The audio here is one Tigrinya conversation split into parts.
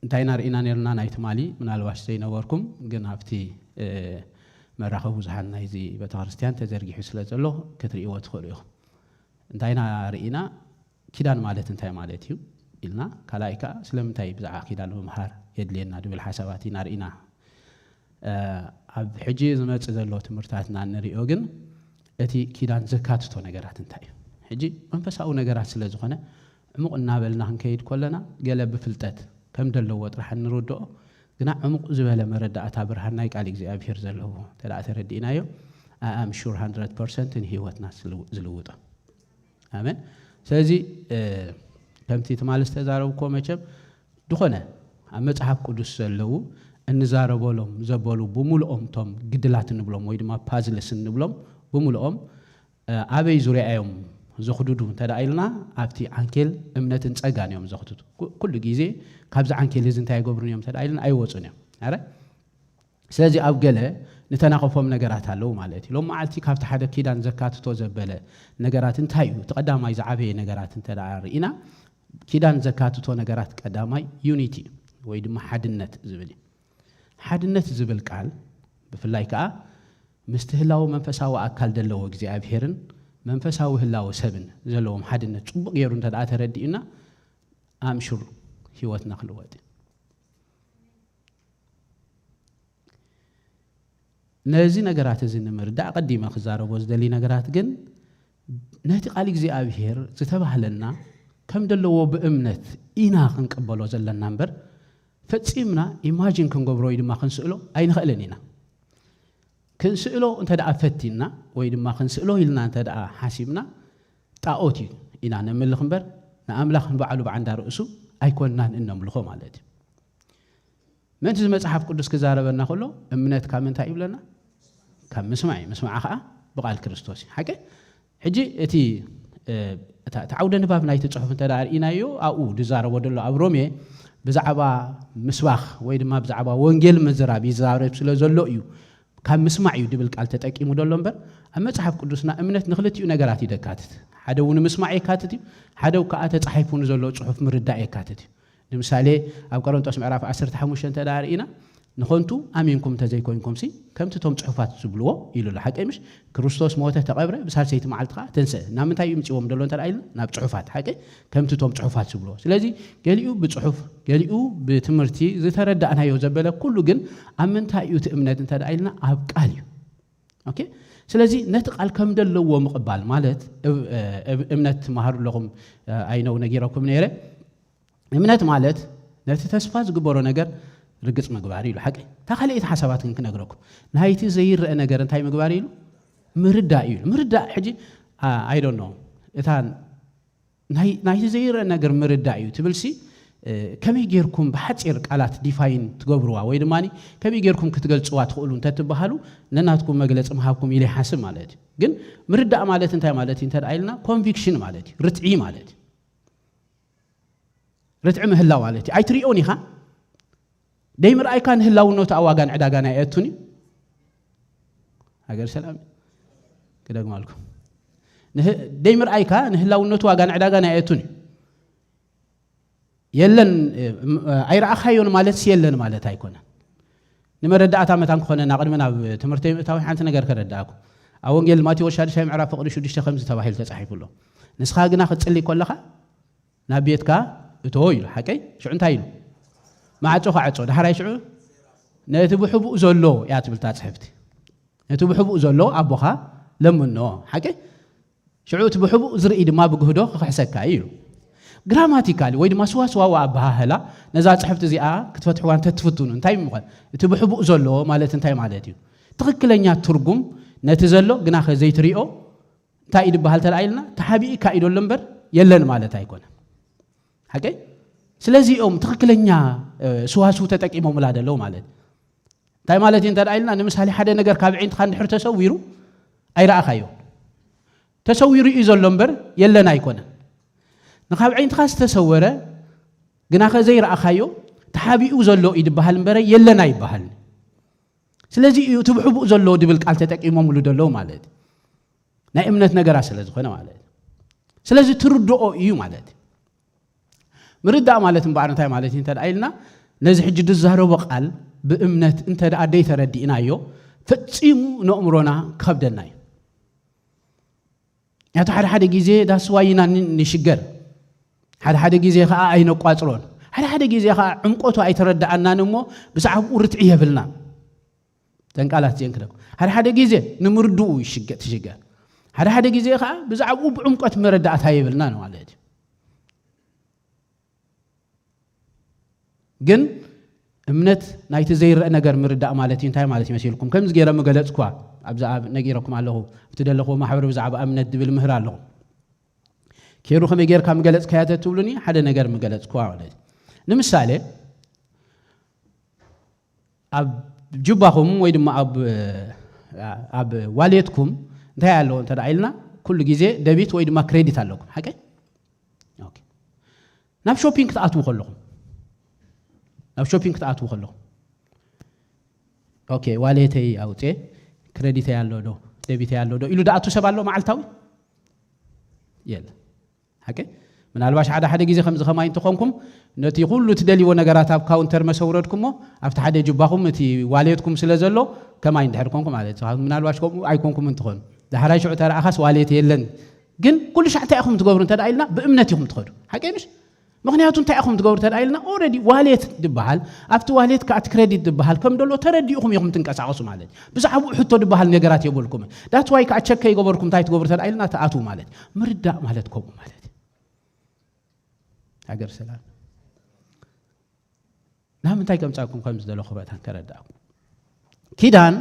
انتاينا رئينا نيرنا نايت مالي من الواش زينوركم جن هفتي مراخو زحنا يزي بتغرستيان تزرجي حسلة الله كتري وتخليه انتاينا رئينا كيدان مالت انتاي مالتيو إلنا كلايكا سلم تاي بزع كيدان بمحار يدلينا دبل حساباتي نارئينا أب حجيز ما تزلوا تمرتاتنا نريو جن أتي كيدان زكاة تو نجارات انتاي حجي من بس أو نجارات سلزخنا عمق النابلنا هنكيد كلنا جلب بفلتات كم دلوت راح نردو قنا عمق زبالة مرد أتابر هنايك عليك زي أبير زلوا تلا تردينا يو I'm sure 100% إن هي وتناس زلوته آمين سأزي كم تيتمال استزارو كوميشم دخنا أما تحب قدوس زلوا النزارة بولم زبالو بمولهم توم قدلات نبلهم ويد ما بازلس نبلهم بمولهم أبي زوري أيوم زخدودو تدايلنا أبتي عنكل أمنة تسأجان يوم زخدودو كل جيزة قبض عنكل إذا انتهى قبرن يوم تدايلنا أي وصنيا عرف سأجي أبجله نتناقفهم نجارات هلو مالتي لو ما عالتي كافت حدا كيدا زكاة توزبله نجارات انتهاي تقدم ما يزعبه نجارات تدايرنا كيدا زكاة تو نجارات قدامي يونيتي ويد ما حدنت زبلي حدنت زبل قال بفلايكا مستهلاو منفساو أكل دلو وجزي أبهرن منفساو هلاو سبن زلوم حدنت صبق يرون تدعى تردينا أمشر هيوتنا خلوات نازي نجارات زين مردع قديم خزارة وز دلي نجارات جن نهتي قالك زي أبهر تتبع لنا كم دلو بأمنة إنا خنقبلو زلنا نمبر فتسيمنا imagine كنقبرويد ما خنسألو أين خلنينا كنسألو أنت دعا فتينا ويد ما خنسألو إلنا أنت دعا حاسبنا تاوتي إنا نمل خنبر نأملخ نبعلو بعند رؤسو أيكوننا إنهم لخو مالتي من تزمت صحف قدس كزارة بنا خلو أمنات كامن تايب لنا كم مسمعي خاء بقى الكريستوسي حكي حجي اتي تعود نباب نايت صحف انت دار إنايو أو دزارة ودلو أبرومي بزعبا مسواخ ويد ما بزعبا وانجيل مزرابي زارة بسلا زلو يو كم مسمعي دبلك على تتأكي مدلهم بر أما صحف قدسنا أمنات نخلتي نجاراتي دكاتت حدا ون مسمعي كاتتي حدا وكاتت صحيفون زلو صحف مرداء كاتتي لمثالي أو قرنتوس معرف 15 تدارينا نخونتو أمينكم تزيكونكم سي كم تتم صحفات زبلوه يلو الحق مش كريستوس موته تقبره بس هل سيت معلتها تنسى نامنتاي يمصيوم دلون ترايل ناب صحفات حقي كم تتم صحفات زبلوه ስለዚህ ገሊኡ بصحف ገሊኡ بتمرتي زتردأنا يو زبله كله ግን أمنتاي يو تأمنت تدايلنا أبقال اوكي ስለዚህ ነጥቃል ከም ደለዎ مقبال ማለት እምነት ማህሩ ለኩም አይነው ነጊራኩም ነይረ እምነት ማለት ነቲ ተስፋ ዝግበሮ ነገር ርግጽ ምግባር ይሉ حقي ተخليت حسابات كنግረኩም ናይቲ ዘይርአ ነገር እንታይ ምግባር ይሉ ምርዳእ ይሉ ምርዳእ ሕጂ I don't know እታን ናይቲ ዘይርአ ነገር ምርዳእ እዩ ትብልሲ ከመይ ጌርኩም በሐጽር ቃላት ዲፋይን ትገብሩዋ ወይ ድማኒ ከመይ ጌርኩም ክትገልጽዋ ትኽእሉ እንተትበሃሉ ነናትኩም መግለጽ መሃብኩም ኢለ ሓስብ ማለት ግን ምርዳእ ማለት እንታይ ማለት እንተዳይልና ኮንቪክሽን ማለት ርትዒ ማለት رتع مهلا والتي أي تريوني ها دايما أي كان هلا ونوت أواجان عداجان أيتوني أجر سلام كده مالكم دايما أي كان هلا ونوت أواجان عداجان أيتوني يلن أي رأخيون مالت يلن مالت أيكونا نمر الدعاء تامتان خونه ناقد منا تمرتي تاوي حنت نجار كرداكو أونجيل ما تيوش هذا شيء معرف فقد شو ديش تخمس تواحيل تصحيح له نسخة جنا خد تسلي كلها نبيتك تويل حكي شو انتايلو ما عطوها عطو ده حراي شو نتبو حبو زلو يا تبل تصحفتي نتبو حبو زلو ابوها لمنو حكي شو تبو حبو زرئي ما بجهدو خحسك ايلو جراماتيكالي ويد ما سوا سوا وابها هلا نزا صحفت زي كتفتحوا انت تفتون انتاي مخال تبو حبو زلو مالت انتاي مالتيو تخكلኛ ትርጉም ነትዘሎ ግና ከዘይ ትሪኦ ታይድ በሃል ተላይልና ተሐቢኢ ካይዶ ለምበር የለን ማለት አይኮነ حقي ስለዚህ ትክክለኛ ስዋሱ ተጠቂመው ምላደለው ማለት ታይ ማለት እንተዳይልና ለምሳሌ ሓደ ነገር ካብ ዒንት ካን ድሕር ተሰዊሩ አይራአኻዮ ተሰዊሩ ይዘሎምበር የለን አይኮነ ንኻብ ዒንት ካስ ተሰወረ ግና ከዘይ ራአኻዮ ተሐቢኡ ዘሎ ይድበሃል እምበረ የለን አይበሃል ስለዚህ ትብሕቡ ዘሎ ድብል ቃል ተጠቂመው ሙሉደለው ማለት ናይ እምነት ነገር ስለዝኾነ ማለት ስለዚህ ትርድኦ እዩ ማለት مردا مالتهم بعرنتاي مالتين تدعيلنا ነዚ ሕጂ ድዛረቦ ቃል ብእምነት እንተ ደይ ተረዲእናዮ ፈጺሙ ነእምሮና ከብደና እዩ ያታ ሓደ ግዜ ዳስዋይና ንሽገር ሓደ ግዜ ከዓ ኣይነቋጽሮን ሓደ ግዜ ከዓ ዕምቆቱ ኣይተረዳእናን እሞ ብዛዕባ ርትዕ የብልና ተንቃላት ጀንክለ ሓደ ግዜ ንምርድኡ ይሽገር ሓደ ግዜ ከዓ ብዛዕባ ብዕምቆት መረዳእታ የብልና ነው ማለት ግን እምነት ናይቲ ዘይርአ ነገር ምርዳእ ማለት እንታይ ማለት ይመስልኩም ከምዝ ገይረ መገለጽኳ ኣብዛ ነጊረኩም ኣለኹ ብትደለኹ ማሕበር ብዛዕባ እምነት ድብል ምህር ኣለኹ ከይሩ ከመይ ገይርካ መገለጽ ካያተ ትብሉኒ ሓደ ነገር መገለጽኳ ማለት ንምሳሌ ኣብ ጅባኹም ወይ ድማ ኣብ ዋሌትኩም እንታይ ያለው እንተ ዳይልና ኩሉ ግዜ ደቢት ወይ ድማ ክሬዲት ኣለኩም ሓቀ ኦኬ ናብ ሾፒንግ ተኣትው ከለኹም ናብ ሾፒንግ ተኣትው ከለኹም ኦኬ ዋሌተይ አውጤ ክሬዲት ያለው ዶ ደቢት ያለው ዶ ኢሉ ዳአቱ ሰባለው ማዓልታዊ የለ ሓቀ ምናልባሽ ሓደ ግዜ ከምዝ ከማይ እንትኾንኩም ነቲ ሁሉ ትደልይዎ ነገራት ኣብ ካውንተር መሰውረድኩምሞ ኣብቲ ሓደ ጅባኹም እቲ ዋሌትኩም ስለ ዘሎ ከማይ እንድሕርኮንኩም ማለት ምናልባሽ ኣይኮንኩም እንትኾኑ ዳሕራይ ሽዑ ተረኣኻስ ዋሌት የለን ግን ኩሉ ሻዕ እንታይ ኢኹም ትገብሩ እንተ ኢልና ብእምነት ኢኹም ትኸዱ ሓቀ ምሽ ምክንያቱ እንታይ ኢኹም ትገብሩ እንተ ኢልና ኦልሬዲ ዋሌት ድበሃል ኣብቲ ዋሌት ከኣት ክሬዲት ድበሃል ከም ደሎ ተረዲኡኹም ኢኹም ትንቀሳቐሱ ማለት ብዛዕባ ሕቶ ድበሃል ነገራት የብልኩም ዳት ዋይ ከዓ ቸከ ይገበርኩም እንታይ ትገብሩ እንተ ኢልና ተኣትው ማለት ምርዳእ ማለት ከምኡ ማለት ሃገር ሰላም ናም እንታይ ከምጻኩም ከምዝ ደሎ ኸበታን ተረዳእኩም ኪዳን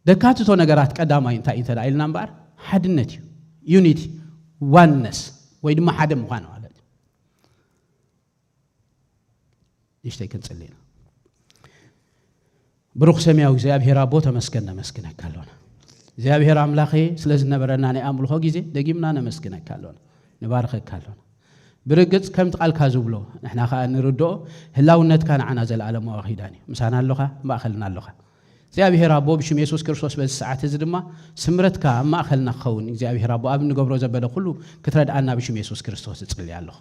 ደካትቶ ነገራት ቀዳማይ እንታይ እንተ ኢልና እምበር ሓድነት እዩ ዩኒቲ ዋንነስ ወይ ድማ ሓደ ምዃን ማለት ይሽተይ ክንጽልይና ብሩኽ ሰማያዊ እግዚአብሔር አቦ ተመስገን ነመስግነካ ኣለና እግዚአብሔር አምላኼ ስለዚ ነበረና ናይ ኣምልኾ ግዜ ደጊምና ነመስግነካ ኣለና ንባርኸካ ኣለና برجت كم تقال كازوبلو نحن خا نردو هلاونت كان عنا زل على مواخيداني مسانا اللغة ما أخلنا اللغة زي أبي هرابو بشم يسوع كريستوس بس ساعات زدما سمرت كا ما أخلنا خون زي أبي هرابو أبن نجبر زبده كله كترد عنا بشم يسوع كريستوس تصلي الله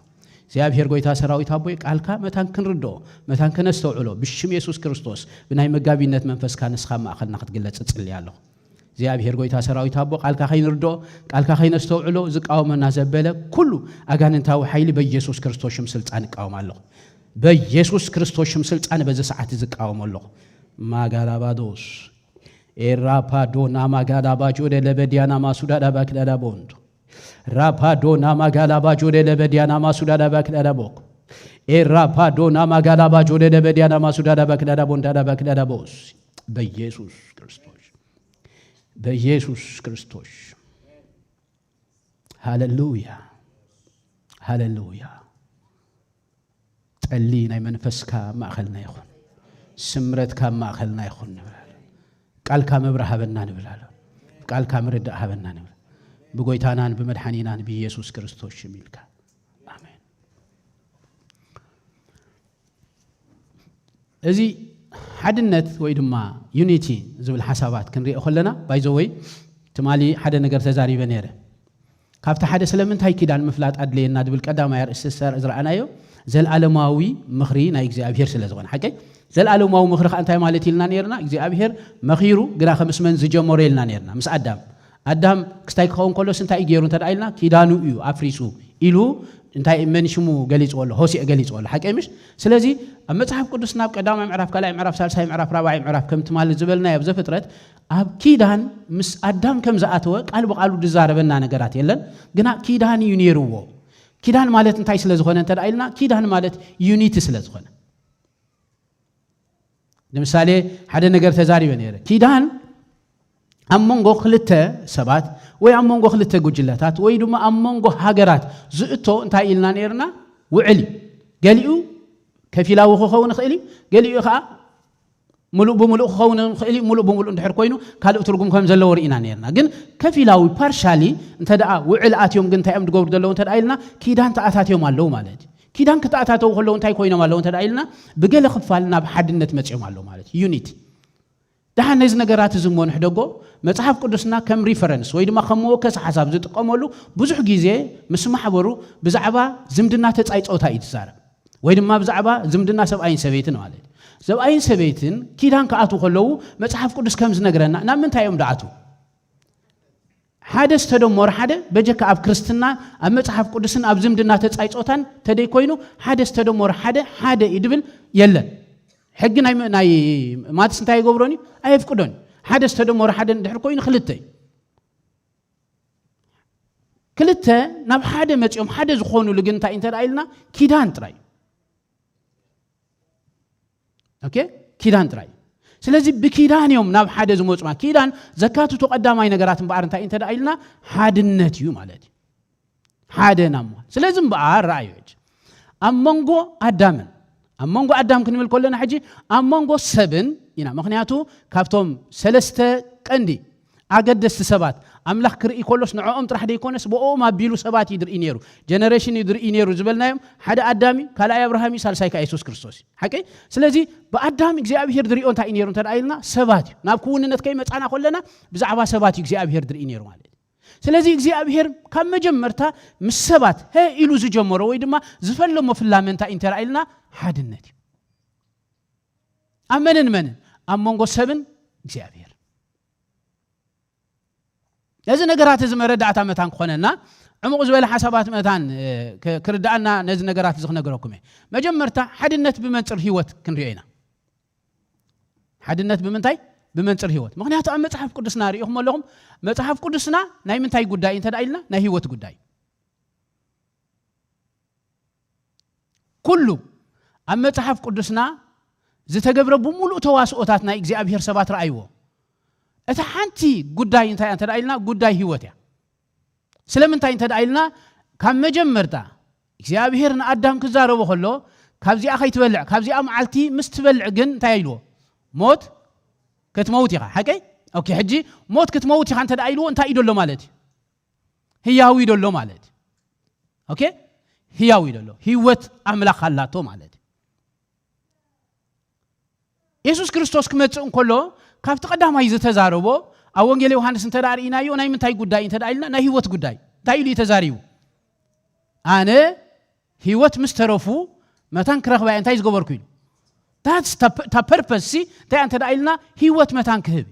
زي أبي هرقوي تاسراوي تابوي قال كا متان كنردو متان كنستوعلو بشم يسوع كريستوس بناي مجابينت منفس كان نسخة ما أخلنا قد قلت تصلي الله زي أبي هرقوي تاسراوي تابو قال كا خين ردو قال كا خين استوعلو زقاو منا زبله كله أجان انتاو حيل بيسوع كريستوس شمسلت عنك أو مالله بيسوع كريستوس شمسلت أنا بز ساعات زقاو مالله ما قال بادوس إرابادو نما قال باجود لبديانا ما سودا دبك لدابوند رابادو نما قال باجود لبديانا ما سودا دبك لدابوك إرابادو نما قال باجود لبديانا ما سودا دبك لدابوند دبك لدابوس بيسوع كريستوس بيسوع كريستوس هاللويا هاللويا تقلينا منفسك ما أخلنا يخون سمرتك ما أخلنا يخون قال كام برها بنا نبلال قال كام ردها بنا نبلال بقويتانان بمدحنينان بيسوع كريستوس شميلك آمين إذا حدنت ويدما يونيتي زول حسابات كنري أخلنا بايزوي تمالي حدا نجر تزاري بنيره كافت حدا سلمنت هاي كيدان مفلات أدلينا دبل كدام يا استسر إزرعنايو زل علماوي مخري نايجزي أبير سلزغن حكي زل علماوي مخرخ أنتي مالتي لنا نيرنا إجزي أبير مخيرو جرا خمس من زجا موريلنا نيرنا مس أدم كستايك خون كله سنتا يجيرون تدعيلنا كيدانو يو أفريسو إلو انتي منشمو جليس ولا هوسي جليس ولا حكي مش سلازي أما تصحب قدسنا بقدام معرف كلا معرف سالساي معرف رابع معرف كم تمال زبلنا يبز فترة أب كيدان مس أدم كم زاتوه قالوا دزار بنا نجارات يلن جنا كيدان ينيروه كيدان مالت انتي سلازخونه انت دعيلنا كيدان مالت يونيت سلازخونه لمثال حدا نجار تزاري بنيره كيدان أمونغو خلته سبات وي أمونغو خلته جوجلاتات وي دوما أمونغو هاجرات زئتو انتا إلنا نيرنا وعلي قاليو كفيلاو خون خيلي قاليو خا ملو بملو خون خيلي ملو بملو اندحر كوينو كالو ترغم كم زلو ورينا نيرنا جن كفيلاو بارشالي انت دا وعلاتيوم جن تايم دغور دلو انت دايلنا كيدان تاعتاتيوم مالو مالت كيدان كتاعتاتو خلو انتي كوينو مالو انت دايلنا بقل خفالنا بحدنت مصيو مالو مالت يونيتي ده نايز نجارات زمون حدقو مصحف قدسنا كم ريفرنس ويدما خمو كس حساب زتقملو بزح غيزه مسمح برو بزعبا زمدنا تصايصوتا يتزار ወይ ድማ ብዛዕባ ዝምድና ሰብኣይን ሰበይትን ማለት ሰብኣይን ሰበይትን ኪዳን ከኣቱ ከለው መጽሐፍ ቅዱስ ከም ዝነግረና ናብ ምንታይ እዮም ዳኣቱ ሓደ ዝተደመረ ሓደ በጀካ ኣብ ክርስትና ኣብ መጽሐፍ ቅዱስን ኣብ ዝምድና ተጻይጾታን ተደይ ኮይኑ ሓደ ዝተደመረ ሓደ ይድብል የለን ሕግ ናይ ማትስ እንታይ ይገብሮኒ ኣይፍቅዶኒ ሓደ ዝተደመረ ሓደ እንድሕር ኮይኑ ክልተ ናብ ሓደ መጽኦም ሓደ ዝኾኑ ልግንታ እንተዳኢልና ኪዳን ጥራይ ኦኬ ኪዳን ጥራይ ስለዚህ በኪዳን እዮም ናብ ሓደ ዝመጽማ ኪዳን ዘካቱ ቀዳማይ ነገራት እምባር እንታይ እንተዳኢልና ሓድነት እዩ ማለት ሓደ ናሞ ስለዚህ እምባር ራእዮች ኣመንጎ ኣዳም ክንብል ከለና ሕጂ ኣመንጎ ሰብን ኢና ምክንያቱ ካብቶም ሰለስተ ቀንዲ ኣገደስቲ ሰባት ኣምላኽ ክርኢ ከሎስ ንዖኦም ጥራሕ ደይኮነስ በኦም ኣቢሉ ሰባት ይድርኢ ነይሩ ጀነሬሽን ይድርኢ ነይሩ ዝበልናዮም ሓደ ኣዳሚ ካልኣይ አብርሃም ሳልሳይ ኢየሱስ ክርስቶስ ሓቂ ስለዚህ በኣዳም እግዚአብሔር ድሪኦ እንታይ ነይሩ እንተዳኢልና ሰባት ናብ ክውንነት ከይመጻና ከለና ብዛዕባ ሰባት እግዚአብሔር ድርኢ ነይሩ ማለት ስለዚህ እግዚአብሔር ካብ መጀመርታ ምስ ሰባት ኢሉ ዝጀመሮ ወይ ድማ ዝፈለሞ ፍላመንታ እንተዳኢልና ሓድነት ኣመንን ኣመንጎ ሰብን እግዚአብሔር እዚ ነገራት እዚ መረዳእታ መታን ኮነና ዕሙቕ ዝበለ ሓሳባት መታን ክርዳእና ነዚ ነገራት ዝኽነገረኩም መጀመርታ ሓድነት ብመንጽር ህይወት ክንሪኦ ኢና ሓድነት ብምንታይ ብመንጽር ህይወት ምክንያቱ ኣብ መጽሐፍ ቅዱስና ሪኢኹም ኣለኹም መጽሐፍ ቅዱስና ናይ ምንታይ ጉዳይ እንተዳኢልና ናይ ህይወት ጉዳይ ኩሉ ኣብ መጽሐፍ ቅዱስና ዝተገብረ ብሙሉእ ተዋስኦታት ናይ እግዚአብሔር ሰባት ረኣይዎ እታ ሓንቲ ጉዳይ እንታይ እንተዳኢልና ጉዳይ ህይወት እያ ስለምንታይ እንተዳኢልና ካብ መጀመርታ እግዚአብሔር ንኣዳም ክዛረቦ ከሎ ካብዚኣ ከይትበልዕ ካብዚኣ መዓልቲ ምስ ትበልዕ ግን እንታይ ኢልዎ ሞት ክትመውት ኢኻ ሓቂ ኦኬ ሕጂ ሞት ክትመውት ኢኻ እንተዳኢልዎ እንታይ ኢደሎ ማለት ህያዊ ኢደሎ ማለት ኦኬ ህያዊ ኢደሎ ህይወት ኣምላኽ ኣላቶ ማለት ኢየሱስ ክርስቶስ ክመጽእ እንከሎ ካብቲ ቀዳማይ ዝተዛረቦ ኣብ ወንጌል ዮሐንስ እንተዳርኢናዮ ናይ ምንታይ ጉዳይ እንተዳኢልና ናይ ህይወት ጉዳይ እንታይ ኢሉ ተዛሪቡ ኣነ ህይወት ምስ ተረፉ መታን ክረኽባ እንታይ ዝገበርኩ ኢሉ that's the purpose እንታይ እንተዳኢልና ህይወት መታን ክህብ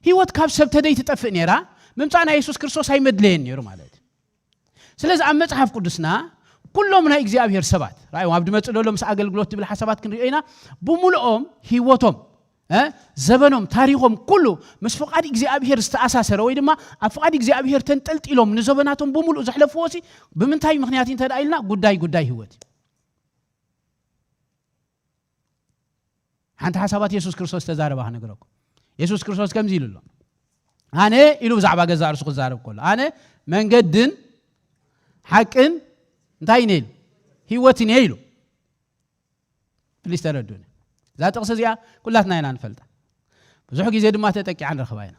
ህይወት ካብ ሰብ ተደይ ትጠፍእ ነራ ምምጻእና ኢየሱስ ክርስቶስ ኣይመድለየን ነይሩ ማለት ስለዚህ ኣብ መጽሐፍ ቅዱስና ኩሎም ናይ እግዚአብሔር ሰባት ራእዩ ኣብ ድመጽእ ደሎ ምስ ኣገልግሎት ትብል ሓሳባት ክንሪኦ ኢና ብሙሉኦም ህይወቶም ዘበኖም ታሪኾም ኩሉ ምስ ፍቃድ እግዚአብሔር ዝተኣሳሰረ ወይ ድማ ኣብ ፍቃድ እግዚአብሔር ተንጠልጢሎም ንዘበናቶም ብሙሉእ ዘሕለፍዎሲ ብምንታይ ምክንያት እንተዳኢልና ጉዳይ ህይወት ሓንቲ ሓሳባት ኢየሱስ ክርስቶስ ተዛረባ ነገረኩም ኢየሱስ ክርስቶስ ከምዚ ኢሉ ኣሎ ኣነ ኢሉ ብዛዕባ ገዛ ርሱ ክዛረብ ከሎ ኣነ መንገድን ሓቅን እንታይ ነይሉ ህይወትን ኢሉ ፕሊስ ተረዱኒ ዛ ጥቕስ እዚኣ ኩላትና ኢና ንፈልጣ ብዙሕ ግዜ ድማ ተጠቂዓ ንረኽባ ኢና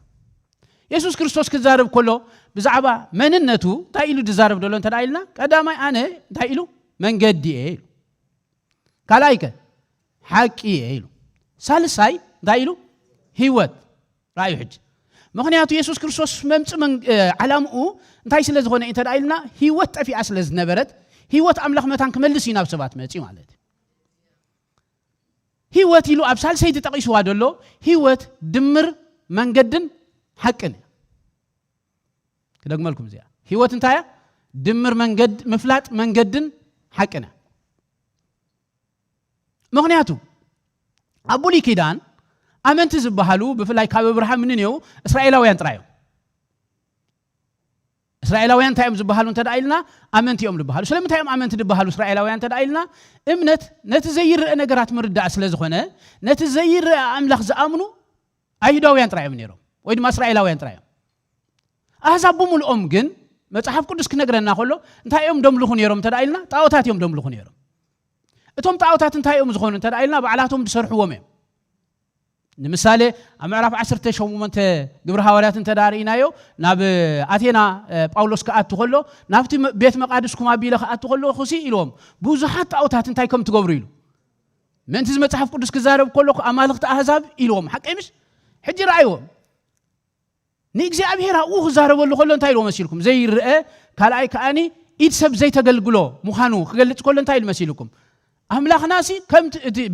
ኢየሱስ ክርስቶስ ክዛረብ ከሎ ብዛዕባ መንነቱ እንታይ ኢሉ ዝዛረብ ደሎ እንተዳኢልና ቀዳማይ ኣነ እንታይ ኢሉ መንገዲ እየ ኢሉ ካልኣይ ከ ሓቂ እየ ኢሉ ሳልሳይ እንታይ ኢሉ ህይወት ራእዩ ሕጂ ምክንያቱ ኢየሱስ ክርስቶስ መምጽእ ዓላምኡ እንታይ ስለ ዝኾነ እንተዳኢልና ህይወት ጠፊኣ ስለ ዝነበረት ህይወት ኣምላኽ መታን ክመልስ እዩ ናብ ሰባት መጺ ማለት ህይወት ኢሉ ኣብ ሳልሰይ ተጠቂስዋ ደሎ ህይወት ድምር መንገድን ሓቅን ክደግመልኩም እዚኣ ህይወት እንታይ ድምር መንገድ ምፍላጥ መንገድን ሓቅን ምክንያቱ ኣብ ብሉይ ኪዳን ኣመንቲ ዝበሃሉ ብፍላይ ካብ አብርሃም ምንነው እስራኤላውያን ጥራዮም እስራኤላውያን ታይም ዝበሃሉ እንተዳኢልና ኣመንቲ እዮም ዝበሃሉ ስለምንታይ እዮም ኣመንቲ ዝበሃሉ እስራኤላውያን እንተዳኢልና እምነት ነቲ ዘይርአ ነገራት ምርዳእ ስለ ዝኾነ ነቲ ዘይርአ ኣምላኽ ዝኣምኑ ኣይሁዳውያን ጥራዮም ነይሮም ወይ ድማ እስራኤላውያን ጥራዮም ኣሕዛብ ብሙሉኦም ግን መጽሐፍ ቅዱስ ክነግረና ከሎ እንታይ እዮም ደምልኹ ነይሮም እንተዳኢልና ጣዖታት እዮም ደምልኹ ነይሮም እቶም ጣዖታት እንታይ እዮም ዝኾኑ እንተዳኢልና በዓላቶም ዝሰርሕዎም እዮም ንምሳሌ ኣብ ምዕራፍ 18 ግብረ ሐዋርያት እንተዳርኢናዮ ናብ ኣቴና ጳውሎስ ከኣቱ ከሎ ናብቲ ቤት መቃድስኩም ኣቢለ ከኣቱ ከሎ ኹሲ ኢሎም ብዙሓት ጣዖታት እንታይ ከም ትገብሩ ኢሉ ምንቲ መጽሐፍ ቅዱስ ክዛረብ ከሎ ኣማልኽቲ ኣሕዛብ ኢሎም ሓቀይምስ ሕጂ ራእይዎም ንእግዚአብሔር ኣብኡ ክዛረበሉ ከሎ እንታይ ኢሎም መስልኩም ዘይርአ ካልኣይ ከኣኒ ኢድሰብ ዘይተገልግሎ ምዃኑ ክገልጽ ከሎ እንታይ ልመሲልኩም ኣምላኽናሲ ከም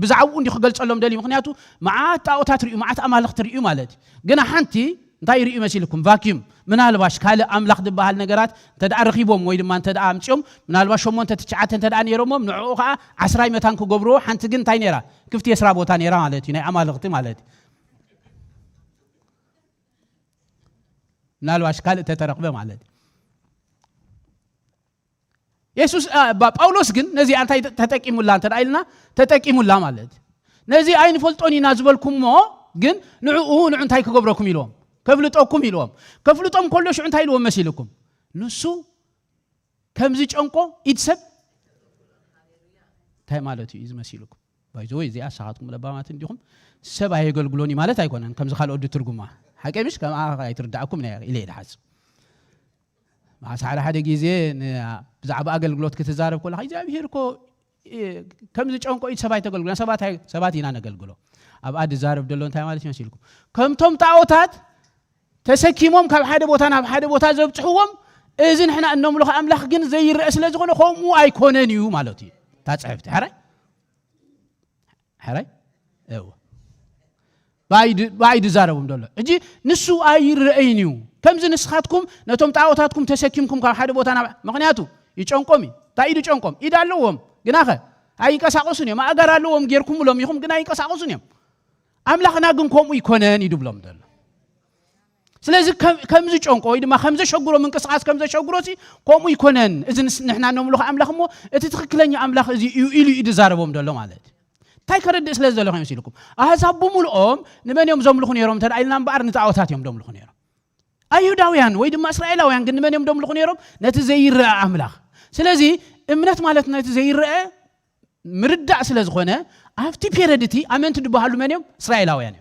ብዛዕባኡ እንዲ ክገልጸሎም ደሊ ምክንያቱ መዓት ጣዖታት ርእዩ መዓት ኣማልኽቲ ርእዩ ማለት ግን ሓንቲ እንታይ ርእዩ መሲልኩም ቫኪዩም ምናልባሽ ካልእ ኣምላኽ ዝበሃል ነገራት ተደኣ ረኺቦም ወይ ድማ ተደኣ ኣምፅኦም ምናልባሽ 8 9 ተደኣ ነይሮሞም ንዕኡ ከዓ 10 መታን ክገብርዎ ሓንቲ ግን እንታይ ነይራ ክፍቲ የስራ ቦታ ነይራ ማለት እዩ ናይ ኣማልኽቲ ማለት እዩ ምናልባሽ ካልእ ተተረኽበ ማለት እዩ ኢየሱስ ጳውሎስ ግን ነዚ አንታይ ተጠቂሙላ እንተዳይልና ተጠቂሙላ ማለት ነዚ አይን ፈልጦኒና ዝበልኩምሞ ግን ንዕኡ እንታይ ክገብረኩም ኢሎም ከፍልጦኩም ኢሎም ከፍልጦም ኮሎሽ እንታይ ኢሎም መሲልኩም ንሱ ከምዚ ጨንቆ ኢድሰብ ታይ ማለት እዩ ዝመሲልኩም ባይዞ ወይ እዚኣ ሰዓትኩም ለባማት እንዲኹም ሰብ አየገልግሎኒ ማለት አይኮነን ከምዚ ካልኦድ ትርጉማ حكيمش كم يتردعكم نيا إليه الحاسب مع سعر حدا جيزين بزعب أقل قلوت كتزارب كل حاجة بيهركو كم زج أنكو إيش سبعة تقول قلنا سبعة هنا نقول قلو أبعد زارب دلون تايم على شو نشيلكم كم توم تعوتات تسكيمهم كم حدا بوتان زبطحوهم إذن إحنا إنهم لخ أملاخ جن زي الرأس لازقونه خو مو أيكونن يو مالوتي تاسعفت حري أيوه بايد زاربهم دول اجي نسو اير رأينيو كم زي نسخاتكم نتوم تعوتاتكم تسكيمكم كم حدا بوتانا مغنياتو يچونكمي تايدو چونكم يدالوهم غناخه اي قساقسوني ما اغرالوهم غيركم لهم يخم غنا يقساقسوني املاخنا غن كوم يكونن يدبلهم دول ስለዚህ ከምዚ ጨንቆ ወይ ድማ ከምዚ ሸጉሮ መንቀሳቀስ ከምዚ ሸጉሮሲ ኮሙ ይኮነን እዝን ንሕና ነምልኹ አምላኽሞ እቲ ትክክለኛ አምላኽ እዚ ኢሉ ይድዛረቦም ደሎ ማለት ታይ ከረድ ስለዚ ዘሎ ኮይኑ ሲልኩም አሕዛብ በሙሉኦም ንመን እዮም ዘምልኹ ነይሮም ተዳይልና እምበር ንጣዖታት እዮም ዘምልኹ ነይሮም አይሁዳውያን ወይ ድማ እስራኤላውያን ግን ንመን እዮም ዘምልኹ ነይሮም ነቲ ዘይርአ አምላኽ ስለዚ እምነት ማለት ነቲ ዘይርአ ምርዳእ ስለዝኾነ አፍቲ ፔሪድቲ አመንት ድባሃሉ መን እዮም እስራኤላውያን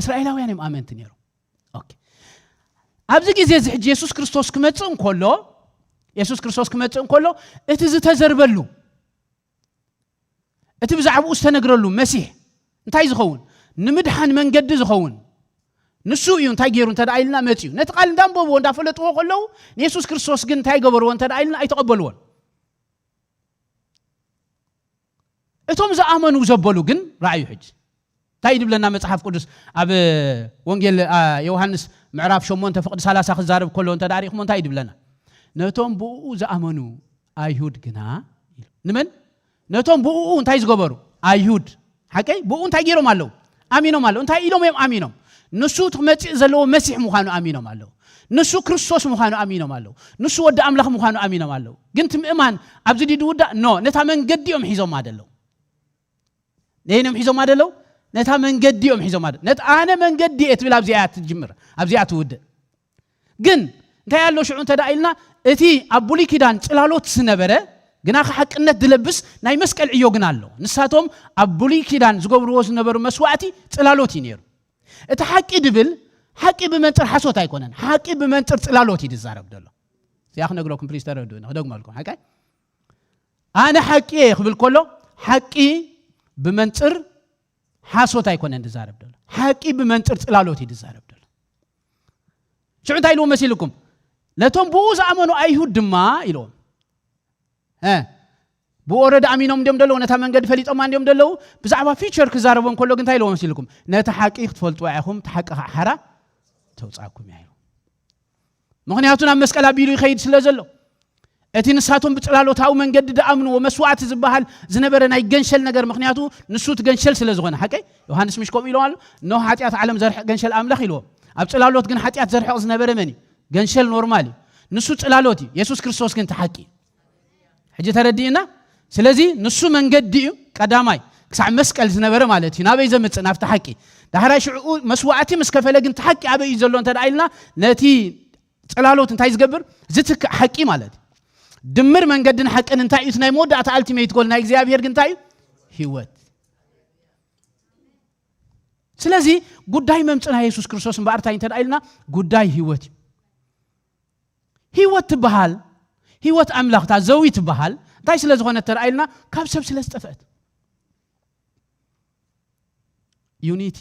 እስራኤላውያን እዮም አመንት ነይሮም ኦኬ ኣብዚ ግዜ ዝሕጂ ኢየሱስ ክርስቶስ ክመጽእ እንከሎ እቲ ዝተዘርበሉ እቲ ብዛዕባኡ ዝተነግረሉ መሲሕ እንታይ ዝኸውን ንምድሓን መንገዲ ዝኸውን ንሱ እዩ እንታይ ገይሩ እንተዳይልና መጽዩ ነቲ ቃል እንዳንበብዎ እንዳፈለጥዎ ከለው ኢየሱስ ክርስቶስ ግን እንታይ ገበርዎ እንተዳይልና ኣይተቀበልዎን እቶም ዝኣመኑ ዘበሉ ግን ራእዩ ሕጂ እንታይ ይድብለና መጽሓፍ ቅዱስ ኣብ ወንጌል ዮሐንስ ምዕራፍ 8 ፍቅዲ 30 ክዛረብ ከሎ እንተዳሪኹም እንታይ ይድብለና ነቶም ብኡ ዝኣመኑ አይሁድ ግና ንመን ነቶም ብኡ እንታይ ዝገበሩ አይሁድ ሓቀይ ብኡ እንታይ ገይሮም ኣለው ኣሚኖም ኣለው እንታይ ኢሎም እዮም ኣሚኖም ንሱ ትመጽእ ዘለዎ መሲሕ ምዃኑ ኣሚኖም ኣለው ንሱ ክርስቶስ ምዃኑ ኣሚኖም ኣለው ንሱ ወዲ ኣምላኽ ምዃኑ ኣሚኖም ኣለው ግን ትምእማን ኣብዚ ዲድውዳ ኖ ነታ መንገዲኦም ሒዞም ኣደለው ነይኖም ሒዞም ኣደለው ነታ መንገዲኦም ሒዞም ኣደ ነት ኣነ መንገዲ እትብል ኣብዚኣ ትጅምር ኣብዚኣ ትውድእ ግን እንታይ ያለው ሽዑ ተዳኢልና እቲ ኣብ ብሉይ ኪዳን ጽላሎት ዝነበረ ግና ሓቅነት ድለብስ ናይ መስቀል ዕዮ ግን ኣሎ ንሳቶም ኣብ ብሉይ ኪዳን ዝገብርዎ ዝነበሩ መስዋዕቲ ጽላሎት ይነሩ እቲ ሓቂ ድብል ሓቂ ብመንጽር ሓሶት ኣይኮነን ሓቂ ብመንጽር ጽላሎት ይድዛረብ ደሎ ሲያኽ ነግሮኩም ፕሊዝ ተረዱን ደግመልኩም ሓቀይ ኣነ ሓቂ ክብል ከሎ ሓቂ ብመንጽር ሓሶት ኣይኮነን ድዛረብ ደሎ ሓቂ ብመንጽር ጽላሎት ይድዛረብ ደሎ ሽዑ እንታይ ኢልዎ መሲልኩም ነቶም ብኡ ዝኣመኑ ኣይሁድ ድማ ኢሎም بورد أمينهم ديم دلو نتا منجد فليت أمان ديم دلو بزعبا فيتشر كزاربهم كله كنتاي لو مسيلكم نتا حقيقة فلتوعهم تحقق حرا توصعكم يا يلو مغنياتنا مسكلا بيرو خيد سلازلو اتين ساتهم بتلالو تاو منجد دأمن ومسوعة زبحال زنبرنا يجنشل نجار مغنياتو نسوت جنشل سلازغنا حكي يوحنس مش كوم يلوال نو حاتيات عالم زرح جنشل أملاخ يلو أبتلالو تجن حاتيات زرح زنبر مني جنشل نورمالي نسوت تلالوتي يسوع كريستوس كنت حكي حجة تردينا سلازي نسو منجدي قداماي كسع مسكال زنبره مالتي نابي زمت نافت حكي دهرا شعو مسوعتي مسكفله كنت حكي ابي يزلون تدايلنا نتي صلالوت انتي زغبر زتك حكي مالتي دمر منجدن حقن انتي يتناي مودات التيميت جول ناي እግዚአብሔር ግን ታይ ህይወት ስለዚህ ጉዳይ መምጽና ኢየሱስ ክርስቶስን በአርታኝ ተዳይልና ጉዳይ ህይወት ትበሃል ህይወት አምላኽታ ዘዊት በሃል ታይ ስለዝኾነ ተራይልና ካብ ሰብ ስለስጠፈት ዩኒቲ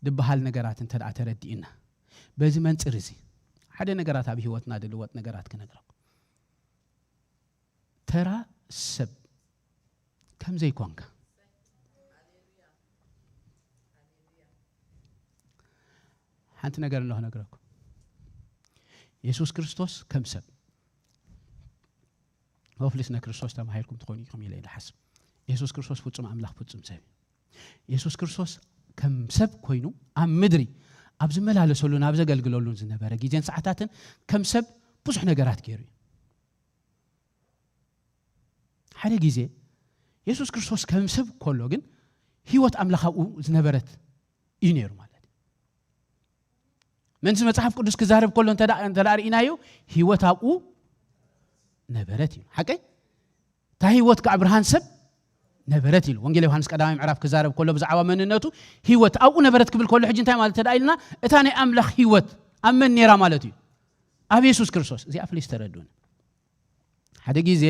ድበሃል ነገራትን ተዳተረዲና በዚህ መንጽር እዚ حدا نغرات ابي هوتنا دلوت نغرات كنغركم ترى سب كم زي كونك حنت نغر الله نغركم يسوع كريستوس كم سب وفلسنا كريستوس تما هيركم تكوني كم يلي حسب يسوع كريستوس فصم املاح فصم سب يسوع كريستوس كم سب كوينو ام مدري ابز ملالسولون ابز غلغلولون زنبره غيجن ساعتاتن كم سب بصح نغرات كيري حدا غيزه يسوع كريستوس كم سب كله ግን ህይወት አምላኻኡ ዝነበረት ይነሩ ማለት መንስ መጽሐፍ ቅዱስ ከዛረብ ኮሎ እንተዳሪናዩ ህይወታኡ ነበረት እዩ ሐቀ ታ ህይወት ከአብርሃም ሰብ ነበረት ይሉ ወንጌል ዮሐንስ ቀዳማዊ ምዕራፍ ከዛረብ ኮሎ በዛዕባ መንነቱ ህይወታኡ ነበረት ክብል ኮሎ ሕጂ እንታይ ማለት ተዳይልና እታ ናይ አምላኽ ህይወት አመን ነራ ማለት እዩ አብ ኢየሱስ ክርስቶስ እዚ አፍሊስ ተረዱን ሓደ ጊዜ